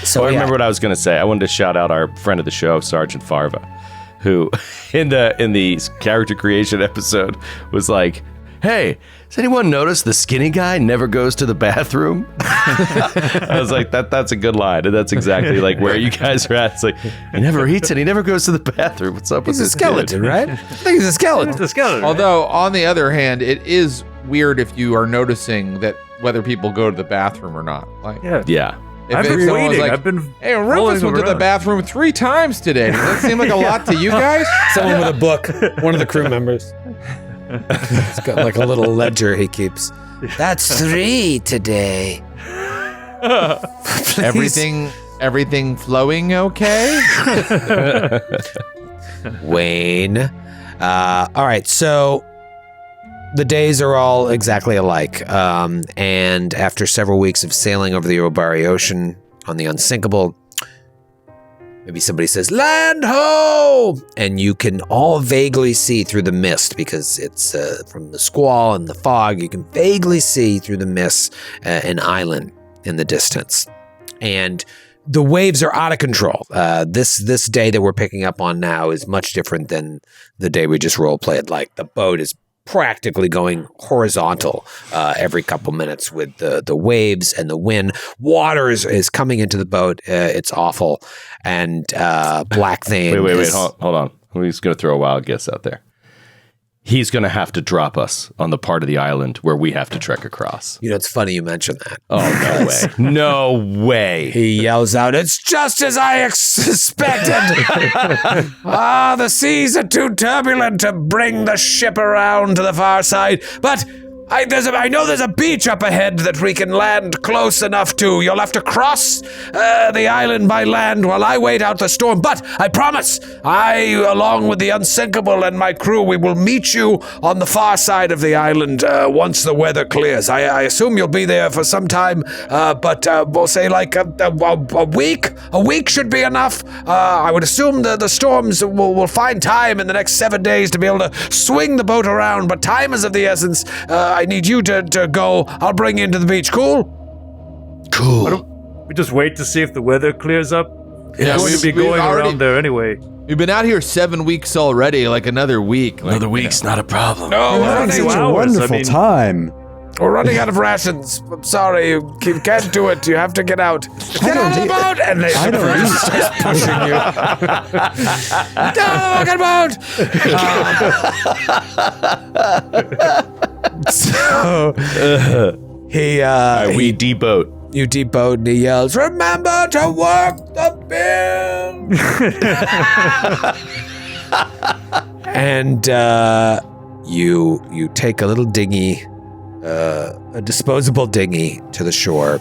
So I remember what I was going to say. I wanted to shout out our friend of the show, Sergeant Farva, who in the character creation episode was like, "Hey, has anyone noticed the skinny guy never goes to the bathroom?" I was like, that's a good line. And that's exactly like where you guys are at. It's like, he never eats and he never goes to the bathroom. What's up with He's a this skeleton, kid? right? I think he's a skeleton. It's a skeleton. Although, on the other hand, it is weird if you are noticing that whether people go to the bathroom or not. Like, yeah. if I've been someone's waiting. like, I've been. "Hey, Rufus rolling went to the around." bathroom 3 times today. Does that seem like a lot to you guys?" Someone with a book, one of the crew members. He's got like a little ledger he keeps. That's 3 today. Please. Everything flowing okay? Wayne. All right, so the days are all exactly alike. And after several weeks of sailing over the Obari Ocean on the Unsinkable, maybe somebody says, "Land ho!" And you can all vaguely see through the mist because it's from the squall and the fog. You can vaguely see through the mist an island in the distance. And the waves are out of control. This day that we're picking up on now is much different than the day we just role played. Like the boat is practically going horizontal every couple minutes with the waves and the wind. Water is coming into the boat. It's awful. And Black Thane. Wait. Hold on. He's going to throw a wild guess out there. he's going to have to drop us on the part of the island where we have to trek across. You know, it's funny you mentioned that. Oh, no way. No way. He yells out, "It's just as I suspected! The seas are too turbulent to bring the ship around to the far side, but I know there's a beach up ahead that we can land close enough to. You'll have to cross the island by land while I wait out the storm. But I promise, along with the Unsinkable and my crew, we will meet you on the far side of the island once the weather clears. I assume you'll be there for some time, but we'll say like a week. A week should be enough. I would assume the storms will find time in the next 7 days to be able to swing the boat around, but time is of the essence. I need you to go. I'll bring you into the beach. Cool? Cool. Why don't we just wait to see if the weather clears up? Yeah, We're going to be going around there anyway. We've been out here 7 weeks already, like another week. Another week's not a problem. No, We're having such a wonderful time. we're running out of rations. I'm sorry. You can't do it. You have to get out. Get out of the boat! And they starts pushing you. Get out of the fucking boat! So he We deboat. you deboat and he yells, "Remember to work the bin!" And you take a little dinghy, a disposable dinghy, to the shore.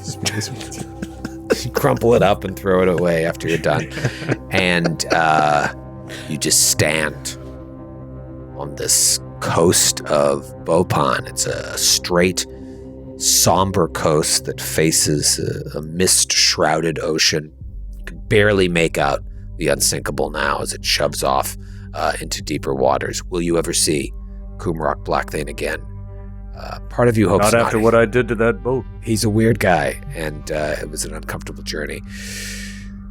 You crumple it up and throw it away after you're done, and you just stand on this coast of Bhopan. It's a straight, somber coast that faces a mist-shrouded ocean. You can barely make out the Unsinkable now as it shoves off into deeper waters. Will you ever see Kumrock Blackthane again? Part of you hopes Not after what I did to that boat. He's a weird guy, and it was an uncomfortable journey.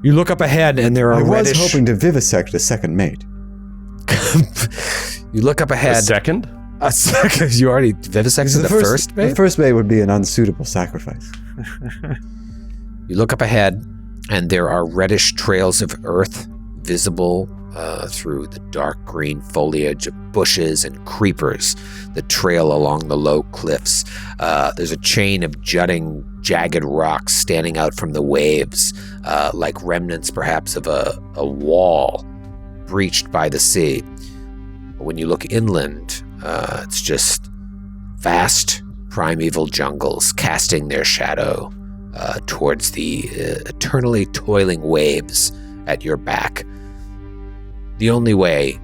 You look up ahead, and there are I was reddish... hoping to vivisect a second mate. You look up ahead... A second? A second? You already vivisected the first mate? The first mate would be an unsuitable sacrifice. You look up ahead, and there are reddish trails of earth visible through the dark green foliage of bushes and creepers that trail along the low cliffs. There's a chain of jutting, jagged rocks standing out from the waves, like remnants perhaps of a wall breached by the sea. But when you look inland, it's just vast primeval jungles casting their shadow towards the eternally toiling waves at your back. The only way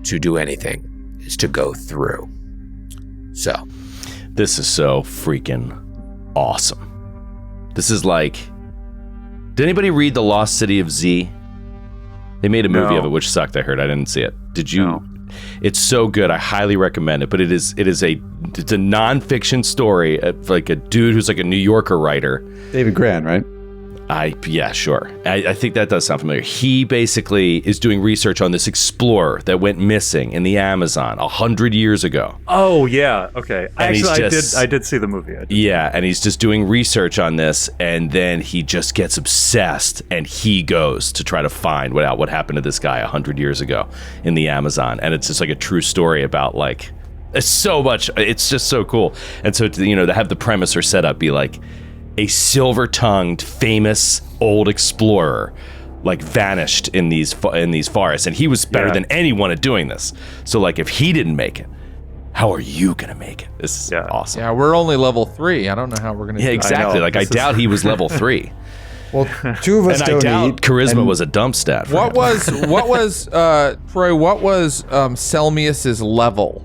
to do anything is to go through. So. This is so freaking awesome. This is like... Did anybody read The Lost City of Z? They made a movie of it, which sucked, I heard. I didn't see it. Did you? No. It's so good. I highly recommend it. But it's a nonfiction story of like a dude who's like a New Yorker writer. David Gran, right? Yeah, sure. I think that does sound familiar. He basically is doing research on this explorer that went missing in the Amazon 100 years ago. Oh yeah, okay. And I did see the movie. Yeah, and he's just doing research on this, and then he just gets obsessed, and he goes to try to find what happened to this guy 100 years ago in the Amazon, and it's just like a true story about like it's so much. It's just so cool, and so to have the premise or setup be like a silver-tongued, famous old explorer, like vanished in these forests, and he was better than anyone at doing this. So, like, if he didn't make it, how are you gonna make it? This is awesome. Yeah, we're only level 3. I don't know how we're gonna. Yeah, exactly. I doubt he was level 3. Well, two of us And I don't doubt eat. charisma and was a dump stat. For him. What was Troy? What was Selmius's level?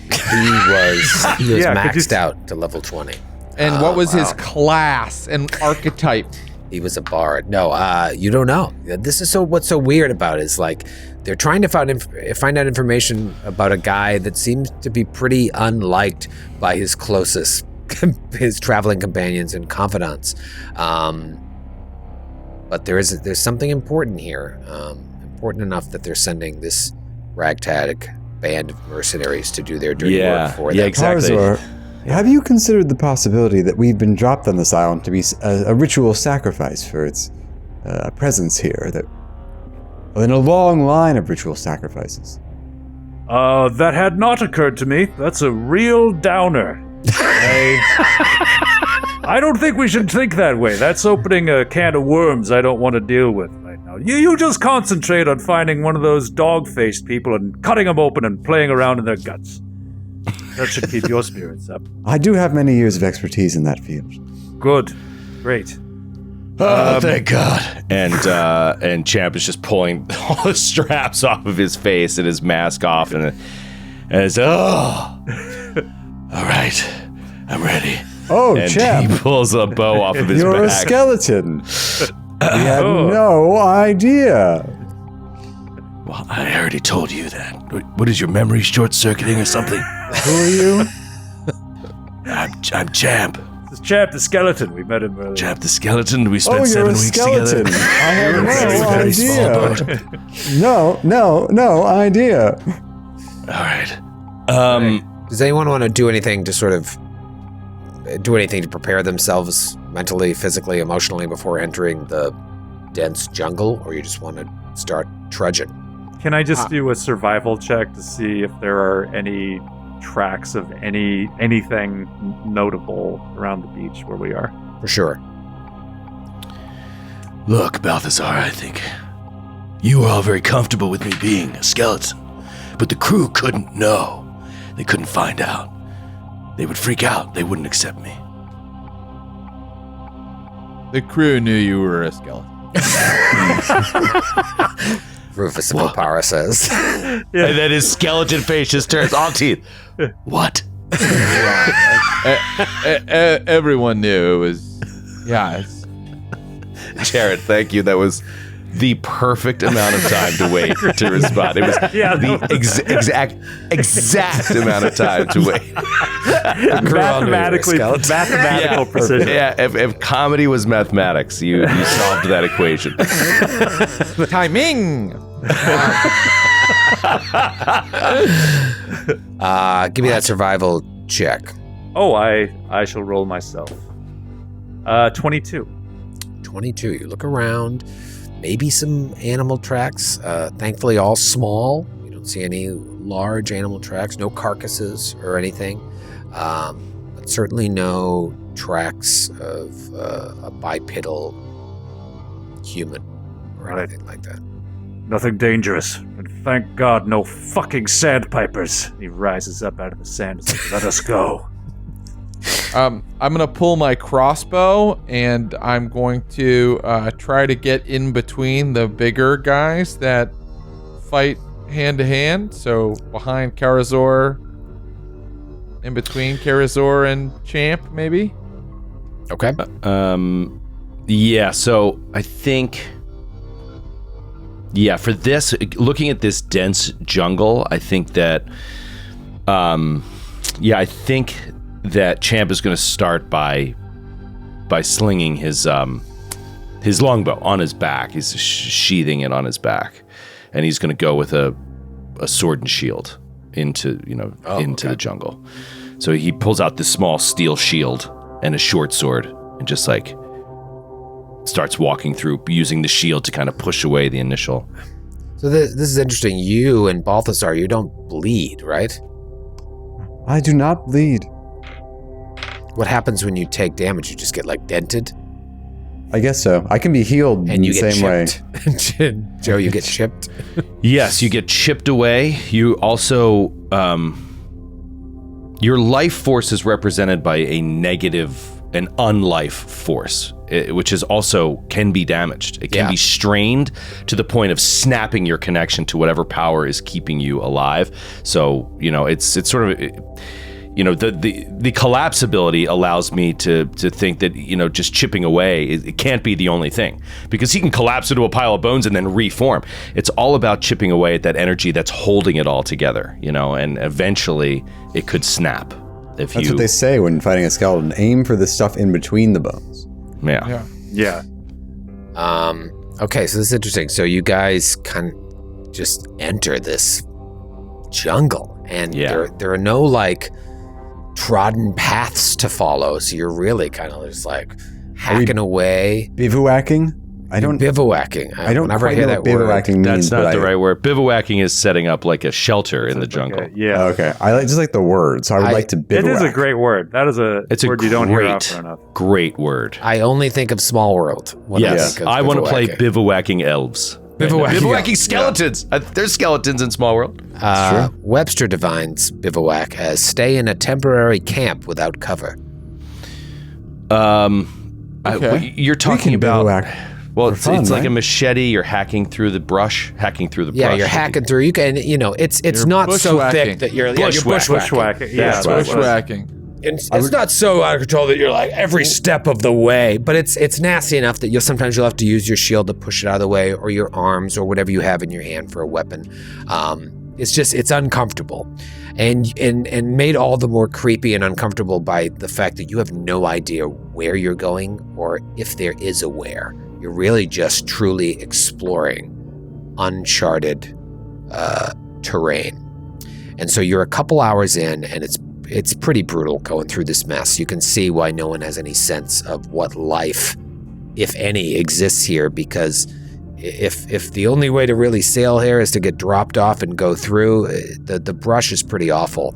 He was Yeah, could maxed you- out to level 20. And what was his class and archetype? He was a bard. No, you don't know. This is what's so weird about it is like they're trying to find out information about a guy that seems to be pretty unliked by his closest, his traveling companions and confidants. But there's something important here, important enough that they're sending this ragtag band of mercenaries to do their dirty work for them. Yeah, exactly. Parzor, have you considered the possibility that we've been dropped on this island to be a ritual sacrifice for its presence here? That in a long line of ritual sacrifices. That had not occurred to me. That's a real downer. I don't think we should think that way. That's opening a can of worms I don't want to deal with right now. You just concentrate on finding one of those dog-faced people and cutting them open and playing around in their guts. That should keep your spirits up. I do have many years of expertise in that field. Good. Great. Oh, thank God. And Champ is just pulling all the straps off of his face and his mask off, and it's all right, I'm ready. Oh, and Champ. he pulls a bow off of his You're back. a skeleton. We had no idea. Well, I already told you that. What is your memory short-circuiting or something? Who are you? I'm Champ. This is Champ the skeleton. We met him earlier. Champ the skeleton. We spent Oh, 7 you're a weeks skeleton. together. I had You're a very, no very small idea. boat. No idea. All right. Does anyone want to do anything to sort of do anything to prepare themselves mentally, physically, emotionally before entering the dense jungle, or you just want to start trudging? Can I just do a survival check to see if there are any tracks of anything notable around the beach where we are? For sure. Look, Balthazar, I think you were all very comfortable with me being a skeleton, but the crew couldn't know. They couldn't find out. They would freak out. They wouldn't accept me. The crew knew you were a skeleton. Rufus of Opara says. And then his skeleton face just turns all teeth. What? Everyone knew it was. Yeah. Jared, thank you. That was the perfect amount of time to wait to respond. It was exact amount of time to wait. Mathematical precision. Yeah, if comedy was mathematics, you solved that equation. Timing! Give me that survival check. Oh, I shall roll myself. 22. 22. You look around. Maybe some animal tracks. Thankfully, all small. You don't see any large animal tracks. No carcasses or anything. But certainly no tracks of a bipedal human or anything like that. Nothing dangerous. And thank God no fucking sandpipers. He rises up out of the sand and says, let us go. I'm gonna pull my crossbow and I'm going to try to get in between the bigger guys that fight hand to hand. So behind Karazor, in between Karazor and Champ, maybe. Okay. Yeah. So I think. Yeah, for this, looking at this dense jungle, I think that. I think that Champ is going to start by slinging his longbow on his back. He's sheathing it on his back, and he's going to go with a sword and shield into the jungle. So he pulls out this small steel shield and a short sword, and just like starts walking through, using the shield to kind of push away the initial. So this is interesting. You and Balthazar, you don't bleed, right? I do not bleed. What happens when you take damage? You just get like dented, I guess so. I can be healed and you the get same way. chipped. Joe, you get chipped. Yes, you get chipped away. You also, your life force is represented by an unlife force, which is also can be damaged. It can be strained to the point of snapping your connection to whatever power is keeping you alive. So, it's sort of, the collapsibility allows me to think that, just chipping away, it can't be the only thing, because he can collapse into a pile of bones and then reform. It's all about chipping away at that energy that's holding it all together, and eventually it could snap. That's what they say when fighting a skeleton. Aim for the stuff in between the bones. Yeah. Okay, so this is interesting. So you guys kind of just enter this jungle, and there are no like trodden paths to follow. So you're really kind of just like hacking away. Bivouacking? I don't. Bivouacking. I don't Whenever I quite hear know that what word. bivouacking means. That's not but the right word. Bivouacking is setting up like a shelter in the jungle. Yeah. Okay, I just like the word, so I would like to It bivouac. is a great word. That is It's word a you don't hear great, often enough. great word. I only think of Small World. When Yes, think of I want to play bivouacking. bivouacking elves. Bivouacking Bivouacking skeletons. There's skeletons in Small World. Webster defines bivouac as stay in a temporary camp without cover. Okay. You're talking can about. bivouac Well, for it's fun, like right? a machete. You're hacking through the brush. Yeah, you're hacking through. You can, it's You're not so bushwhacking. thick that you're Bushwhacking. bushwhacking. Yeah. That's what it was. Bushwhacking. It's not so out of control that you're like every step of the way, but it's nasty enough that sometimes you'll have to use your shield to push it out of the way, or your arms, or whatever you have in your hand for a weapon. It's uncomfortable, and made all the more creepy and uncomfortable by the fact that you have no idea where you're going or if there is a where. You're really just truly exploring uncharted terrain, and so you're a couple hours in, and it's pretty brutal going through this mess. You can see why no one has any sense of what life, if any, exists here, because if the only way to really sail here is to get dropped off and go through, the brush is pretty awful.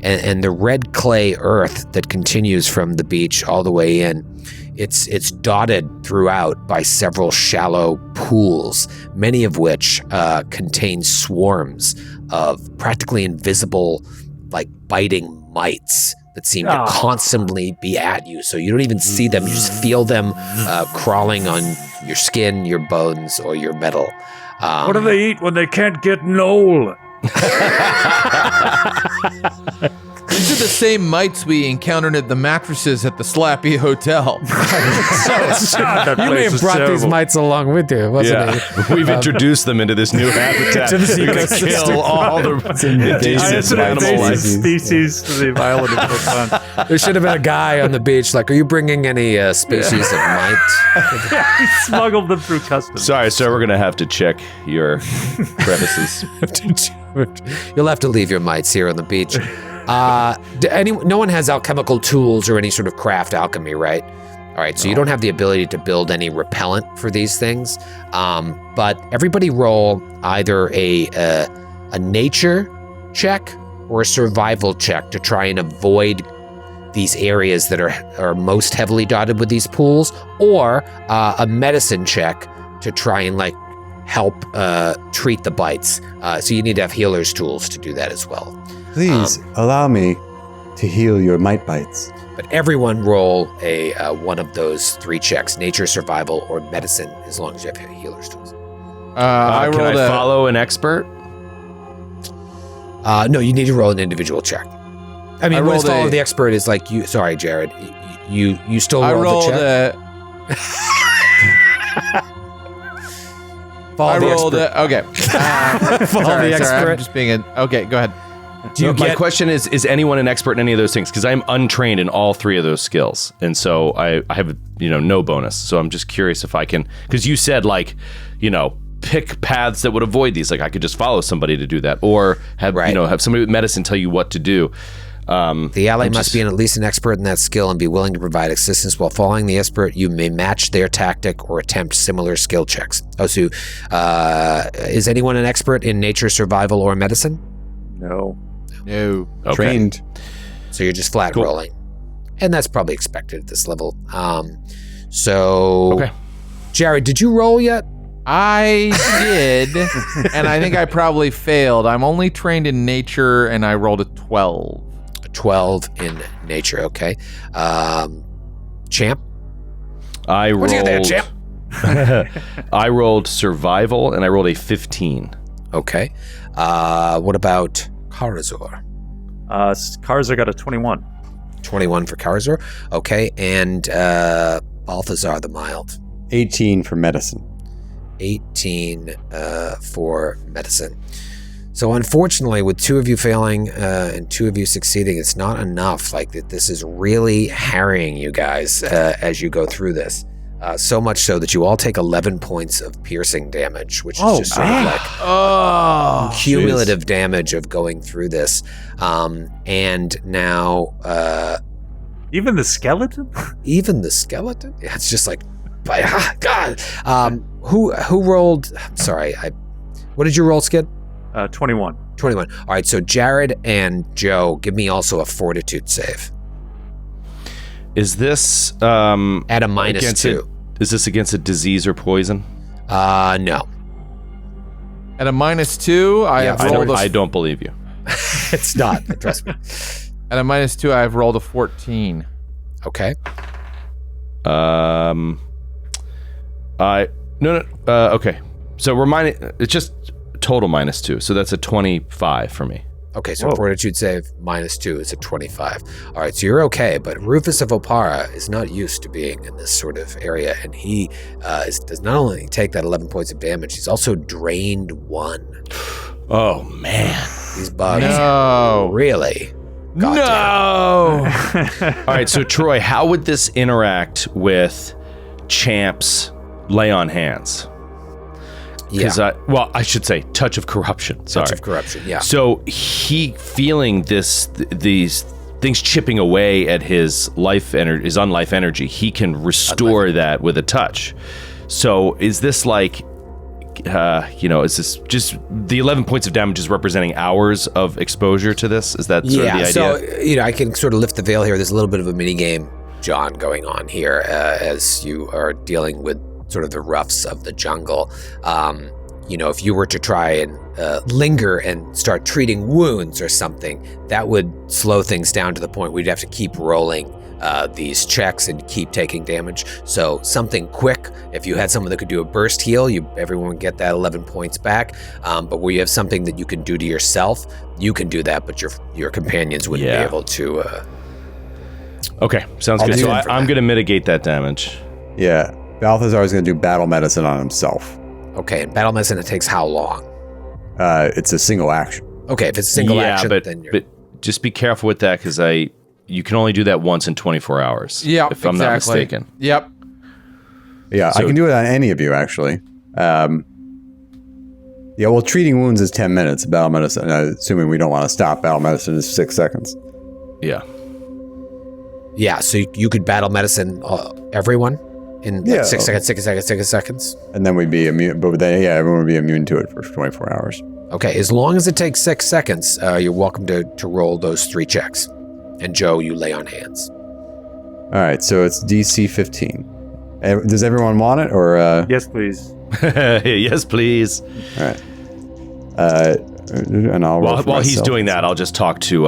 And the red clay earth that continues from the beach all the way in, it's dotted throughout by several shallow pools, many of which contain swarms of practically invisible, like biting mites that seem to constantly be at you. So you don't even see them, you just feel them crawling on your skin, your bones, or your metal. What do they eat when they can't get Noel? These are the same mites we encountered at the mattresses at the Slappy Hotel. You may have brought these mites along with you, wasn't it? We've introduced them into this new habitat. To this We're gonna ecosystem. kill all the It's an animal invasive life. species to the island of Bhopan. There should have been a guy on the beach like, are you bringing any species of mite? He smuggled them through customs. Sorry, sir. We're gonna have to check your premises. You'll have to leave your mites here on the beach. No one has alchemical tools or any sort of craft alchemy, right? All right, so you don't have the ability to build any repellent for these things. But everybody roll either a nature check or a survival check to try and avoid these areas that are most heavily dotted with these pools, or a medicine check to try and help treat the bites. So you need to have healer's tools to do that as well. Please allow me to heal your mite bites. But everyone roll a one of those three checks: nature, survival, or medicine, as long as you have healer's tools. I Can rolled I a follow an expert? No, you need to roll an individual check. I mean, I what is rolled follow a- the expert is like you. Sorry, Jared. You still I roll rolled the check. Follow I the rolled expert. okay. Follow the expert. I'm just being okay. Go ahead. Do you My get? question is anyone an expert in any of those things? Because I'm untrained in all three of those skills, and so I have no bonus. So I'm just curious if I can, because you said pick paths that would avoid these. Like I could just follow somebody to do that, or have have somebody with medicine tell you what to do. The ally must be at least an expert in that skill and be willing to provide assistance while following the expert. You may match their tactic or attempt similar skill checks. Oh, so is anyone an expert in nature, survival, or medicine? No. No. Okay. Trained. So you're just flat Cool. rolling. And that's probably expected at this level. So, Okay. Jared, did you roll yet? I did, and I think I probably failed. I'm only trained in nature, and I rolled a 12. 12 in nature, okay. Champ? I rolled. What'd you get there, champ? I rolled survival, and I rolled a 15. Okay. What about Karazor? Karza got a 21. 21 for Karazor. Okay. And Balthazar the Mild? 18 for medicine. 18 for medicine. So unfortunately, with two of you failing and two of you succeeding, it's not enough. This is really harrying you guys as you go through this. So much so that you all take 11 points of piercing damage, which is just sort of cumulative damage of going through this. And now Even the skeleton? even the skeleton, it's just God. Who rolled? I'm sorry. What did you roll, Skid? 21. 21. All right. So Jared and Joe, give me also a fortitude save Is this at a -2. Is this against a disease or poison? No. At a -2, I don't believe you. It's not. Trust me. At a -2, I've rolled a 14. Okay. Okay. So it's just total -2. So that's a 25 for me. Okay, so fortitude save -2 is a 25. All right, so you're okay, but Rufus of Opara is not used to being in this sort of area, and he does not only take that 11 points of damage, he's also drained 1. Oh, man. These bugs No. really got No! All right, so Troy, how would this interact with Champ's lay on hands? Because I should say touch of corruption. Sorry. Touch of corruption, yeah. So he feeling these things chipping away at his his unlife energy, he can restore that with a touch. So is this like, is this just the 11 points of damage is representing hours of exposure to this? Is that sort of the idea? So, I can sort of lift the veil here. There's a little bit of a mini game, John, going on here as you are dealing with sort of the roughs of the jungle. If you were to try and linger and start treating wounds or something, that would slow things down to the point we'd have to keep rolling these checks and keep taking damage. So something quick, if you had someone that could do a burst heal, everyone would get that 11 points back. But where you have something that you can do to yourself, you can do that, but your companions wouldn't be able to. Okay, sounds good. So I'm going to mitigate that damage. Yeah. Balthazar is going to do battle medicine on himself. Okay, and battle medicine, it takes how long? It's a single action. Okay, if it's a single action, then you're... but just be careful with that because you can only do that once in 24 hours. Yeah, if I'm not mistaken. Yep. Yeah, I can do it on any of you, actually. Treating wounds is 10 minutes. Battle medicine, assuming we don't want to stop, battle medicine is 6 seconds. Yeah. Yeah, so you could battle medicine everyone in 6 seconds. And then we'd be immune, but then, everyone would be immune to it for 24 hours. Okay, as long as it takes 6 seconds, you're welcome to roll those 3 checks. And Joe, you lay on hands. All right, so it's DC 15. Does everyone want it, or? Yes, please. Yes, please. All right. And I'll while he's doing that, I'll just talk to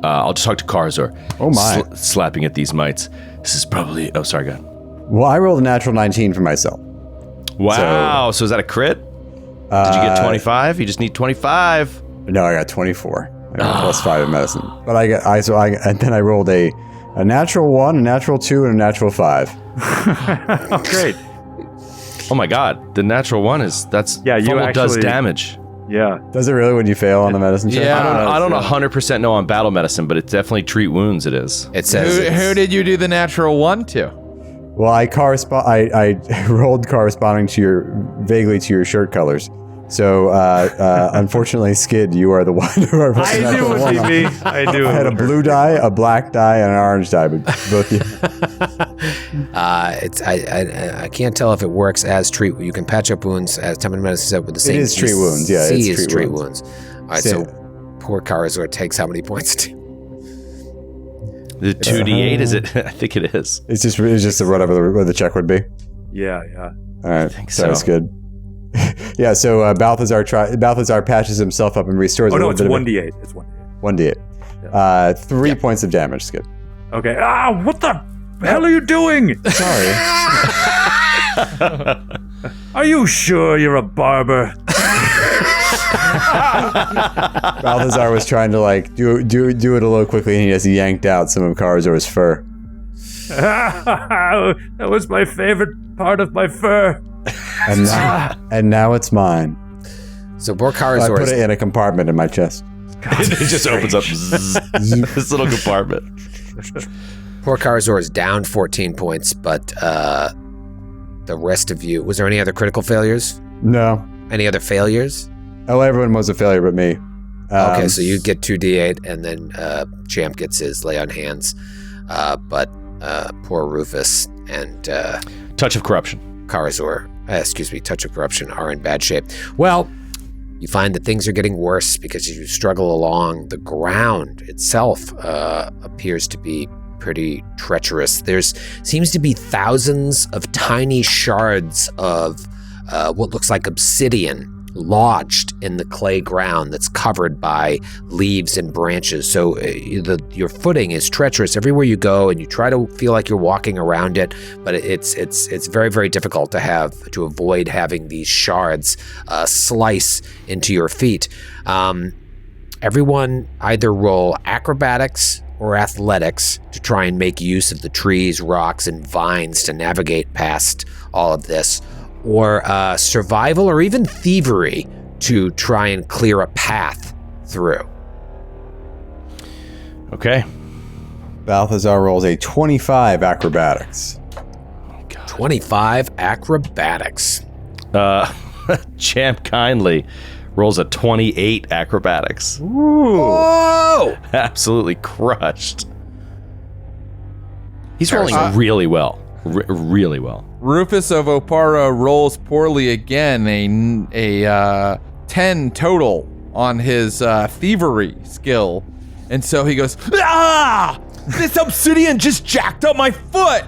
Karzor. Oh my! Slapping at these mites. This is probably. Oh, sorry, go ahead. Well, I rolled a natural 19 for myself. Wow! So is that a crit? Did you get 25? You just need 25. No, I got 24. I got plus 5 in medicine. But and then I rolled a natural 1, a natural 2, and a natural 5. Oh, great. Oh my God! The natural 1 does damage. Yeah. Does it really when you fail on the medicine check? Yeah. I don't 100% know on battle medicine, but it definitely treat wounds. It is. It says. Who did you do the natural 1 to? Well, I rolled corresponding to vaguely to your shirt colors. So, unfortunately, Skid, you are the one who are. I knew it would be me. I knew it. I had a blue die, a black die, and an orange die, but both you. I can't tell if it works as treat. You can patch up wounds as time and medicine set with the same. It is treat wounds. Yeah, C it's is treat wounds. All right, so poor Karazor takes how many points? The 2d8 is it? I think it is. It's just whatever the check would be. Yeah. All right, I think so. That's good. Yeah, so Balthazar patches himself up and restores. Oh no, it's 1d8. It's 1d8. 1d8. 3 points of damage, Skid. Okay. What the hell are you doing? Sorry. Are you sure you're a barber? Balthazar was trying to do it a little quickly, and he just yanked out some of Karazor's fur. That was my favorite part of my fur. And now it's mine. So poor I Karazor. put it in a compartment in my chest. It just opens up this little compartment. Poor Karazor is down 14 points, but the rest of you. Was there any other critical failures? No. Any other failures? Oh, everyone was a failure but me. Okay, so you get 2d8, and then Champ gets his lay on hands. But poor Rufus and Touch of corruption. Karazor, Touch of Corruption are in bad shape. Well, you find that things are getting worse because as you struggle along, the ground itself appears to be pretty treacherous. There's seems to be thousands of tiny shards of what looks like obsidian lodged in the clay ground that's covered by leaves and branches. So your footing is treacherous everywhere you go, and you try to feel like you're walking around it, but it's very, very difficult to avoid having these shards slice into your feet. Everyone either roll acrobatics or athletics to try and make use of the trees, rocks, and vines to navigate past all of this, or survival or even thievery to try and clear a path through. Okay. Balthazar rolls a 25 acrobatics. 25 acrobatics. Champ Kindly rolls a 28 acrobatics. Whoa! Absolutely crushed. He's rolling really well. Really well. Rufus of Opara rolls poorly again, a 10 total on his thievery skill. And so he goes, "Ah! This obsidian just jacked up my foot!"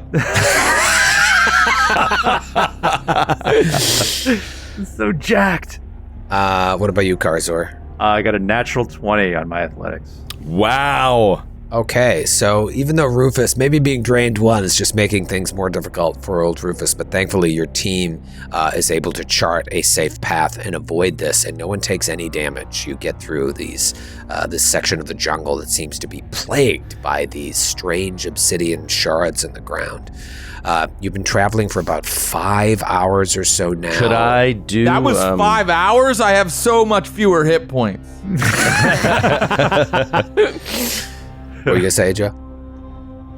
It's so jacked. What about you, Karazor? I got a natural 20 on my athletics. Wow. Okay, so even though Rufus, maybe being drained one is just making things more difficult for old Rufus, but thankfully your team is able to chart a safe path and avoid this, and no one takes any damage. You get through this section of the jungle that seems to be plagued by these strange obsidian shards in the ground. You've been traveling for about 5 hours or so now. Could I do... That was 5 hours? I have so much fewer hit points. What were you going to say, Joe?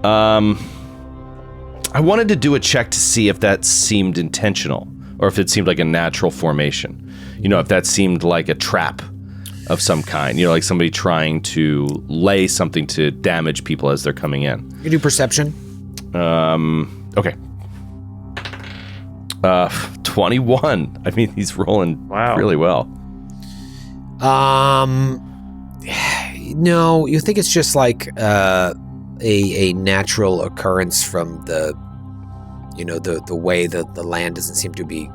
I wanted to do a check to see if that seemed intentional or if it seemed like a natural formation. You know, if that seemed like a trap of some kind. You know, like somebody trying to lay something to damage people as they're coming in. You do perception. Okay. 21. I mean, he's rolling really well. No, you think it's just like a natural occurrence from the way that the land doesn't seem to be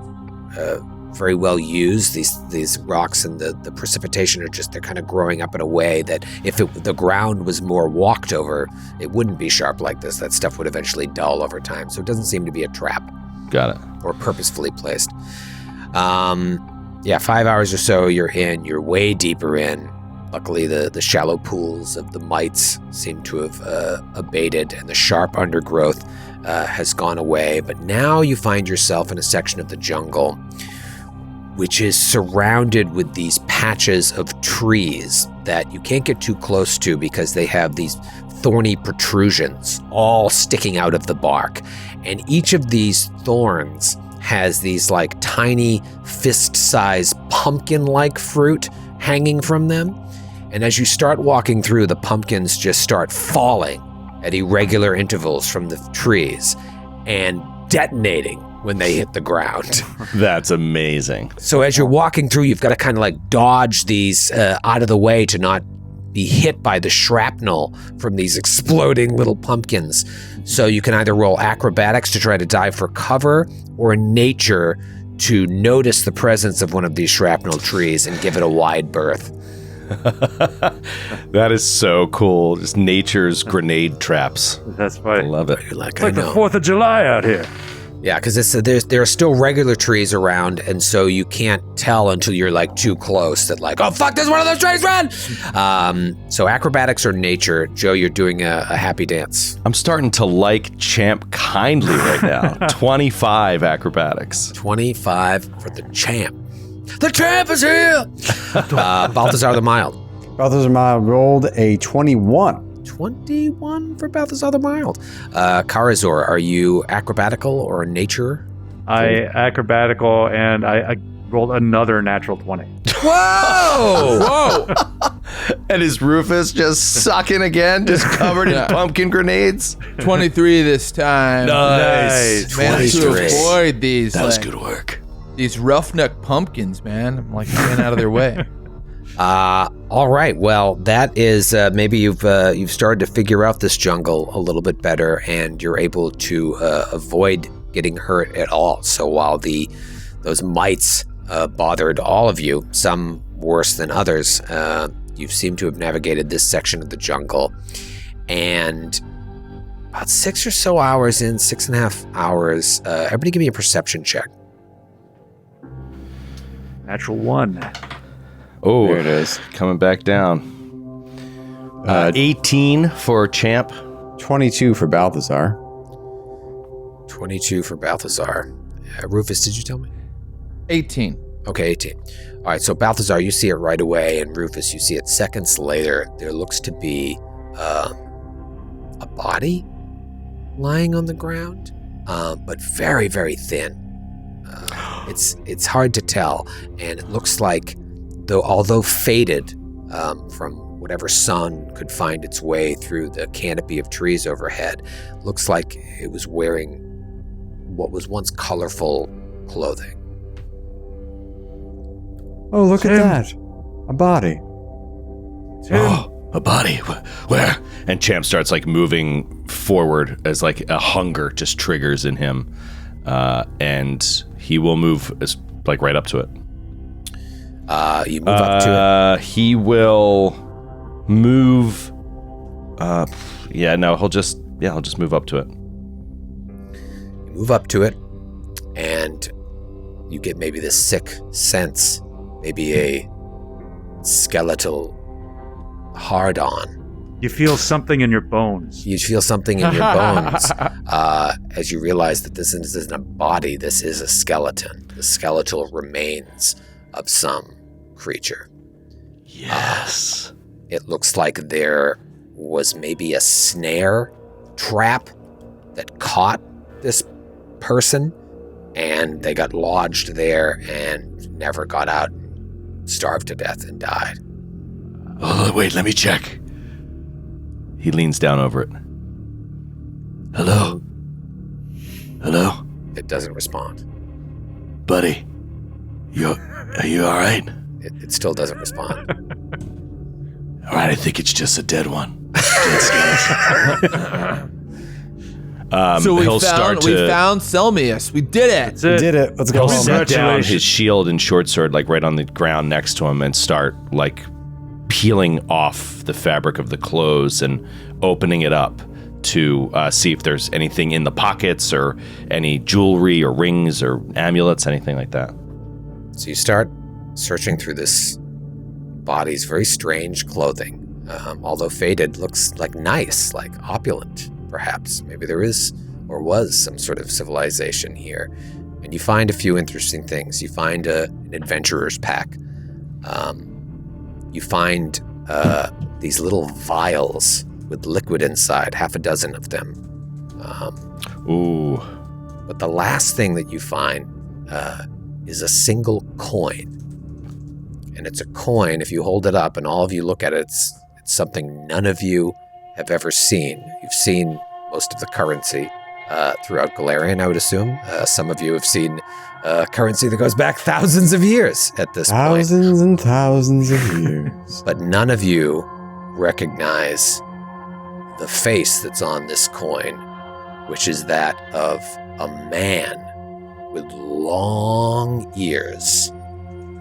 very well used. These rocks and the precipitation they're kind of growing up in a way that if the ground was more walked over, it wouldn't be sharp like this. That stuff would eventually dull over time. So it doesn't seem to be a trap. Got it. Or purposefully placed. 5 hours or so you're way deeper in. Luckily, the shallow pools of the mites seem to have abated, and the sharp undergrowth has gone away. But now you find yourself in a section of the jungle which is surrounded with these patches of trees that you can't get too close to because they have these thorny protrusions all sticking out of the bark. And each of these thorns has these like tiny fist-sized pumpkin-like fruit hanging from them. And as you start walking through, the pumpkins just start falling at irregular intervals from the trees and detonating when they hit the ground. That's amazing. So as you're walking through, you've got to kind of like dodge these out of the way to not be hit by the shrapnel from these exploding little pumpkins. So you can either roll acrobatics to try to dive for cover, or nature to notice the presence of one of these shrapnel trees and give it a wide berth. That is so cool. Just nature's grenade traps. That's funny. I love it. You're like, It's like the 4th of July out here. Yeah, because there are still regular trees around, and so you can't tell until you're like too close that like, oh fuck, there's one of those trees, run! So acrobatics or nature. Joe, you're doing a happy dance. I'm starting to like Champ kindly right now. 25 acrobatics. 25 for the champ. The champ is here! Balthazar the Mild. Balthazar Mild rolled a 21. 21 for Balthazar the Mild. Karazor, are you acrobatical or nature? I acrobatical, and I rolled another natural 20. Whoa! Whoa! And is Rufus just sucking again, just covered in pumpkin grenades? 23 this time. Nice. Managed to 23. avoid these. That was good work. These roughneck pumpkins, man. I'm like staying out of their way. All right. Well, that is maybe you've started to figure out this jungle a little bit better, and you're able to avoid getting hurt at all. So while those mites bothered all of you, some worse than others, you seem to have navigated this section of the jungle, and about 6 or so hours in, 6.5 hours. Everybody, give me a perception check. Natural 1. Oh, There it is. Coming back down. 18 for Champ. 22 for Balthazar. 22 for Balthazar. Rufus, did you tell me? 18. Okay, 18. All right, so Balthazar, you see it right away, and Rufus, you see it seconds later. There looks to be a body lying on the ground, but very, very thin. It's hard to tell, and it looks like, although faded from whatever sun could find its way through the canopy of trees overhead, looks like it was wearing what was once colorful clothing. Oh, look at that. A body. Oh, a body. Where? And Champ starts like moving forward as like a hunger just triggers in him. And he will move as like right up to it. You move up to it. He will move. He'll just move up to it. You move up to it, and you get maybe this sick sense, maybe a skeletal hard-on. You feel something in your bones. You feel something in your bones as you realize that this isn't a body, this is a skeleton. The skeletal remains of some creature. Yes. It looks like there was maybe a snare trap that caught this person, and they got lodged there and never got out, starved to death and died. Oh, wait, let me check. He leans down over it. Hello? Hello? It doesn't respond. Buddy, are you all right? It still doesn't respond. All right, I think it's just a dead one. Dead skeleton. So we he'll found Selmius. We did it. That's We it. did it. Let's go He'll home. set down Congratulations. his shield and short sword like right on the ground next to him and start like peeling off the fabric of the clothes and opening it up to see if there's anything in the pockets or any jewelry or rings or amulets, anything like that. So you start searching through this body's very strange clothing. Although faded, looks like nice, like opulent, perhaps. Maybe there is or was some sort of civilization here. And you find a few interesting things. You find an adventurer's pack. You find these little vials with liquid inside, 6 of them. Ooh. But the last thing that you find is a single coin. And it's a coin, if you hold it up and all of you look at it, it's something none of you have ever seen. You've seen most of the currency throughout Galarian, I would assume. Some of you have seen currency that goes back thousands of years at this point. Thousands and thousands of years. But none of you recognize the face that's on this coin, which is that of a man with long ears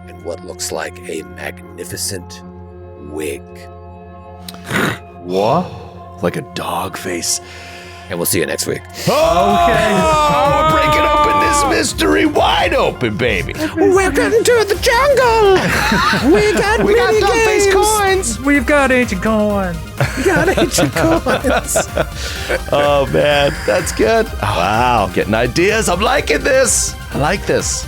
and what looks like a magnificent wig. What? Like a dog face. And we'll see you next week. Oh, we're breaking open this mystery wide open, baby. Welcome to the jungle! We got dog-faced coins. We've got ancient coin. We got ancient coins. Oh man, that's good. Wow, getting ideas. I'm liking this. I like this.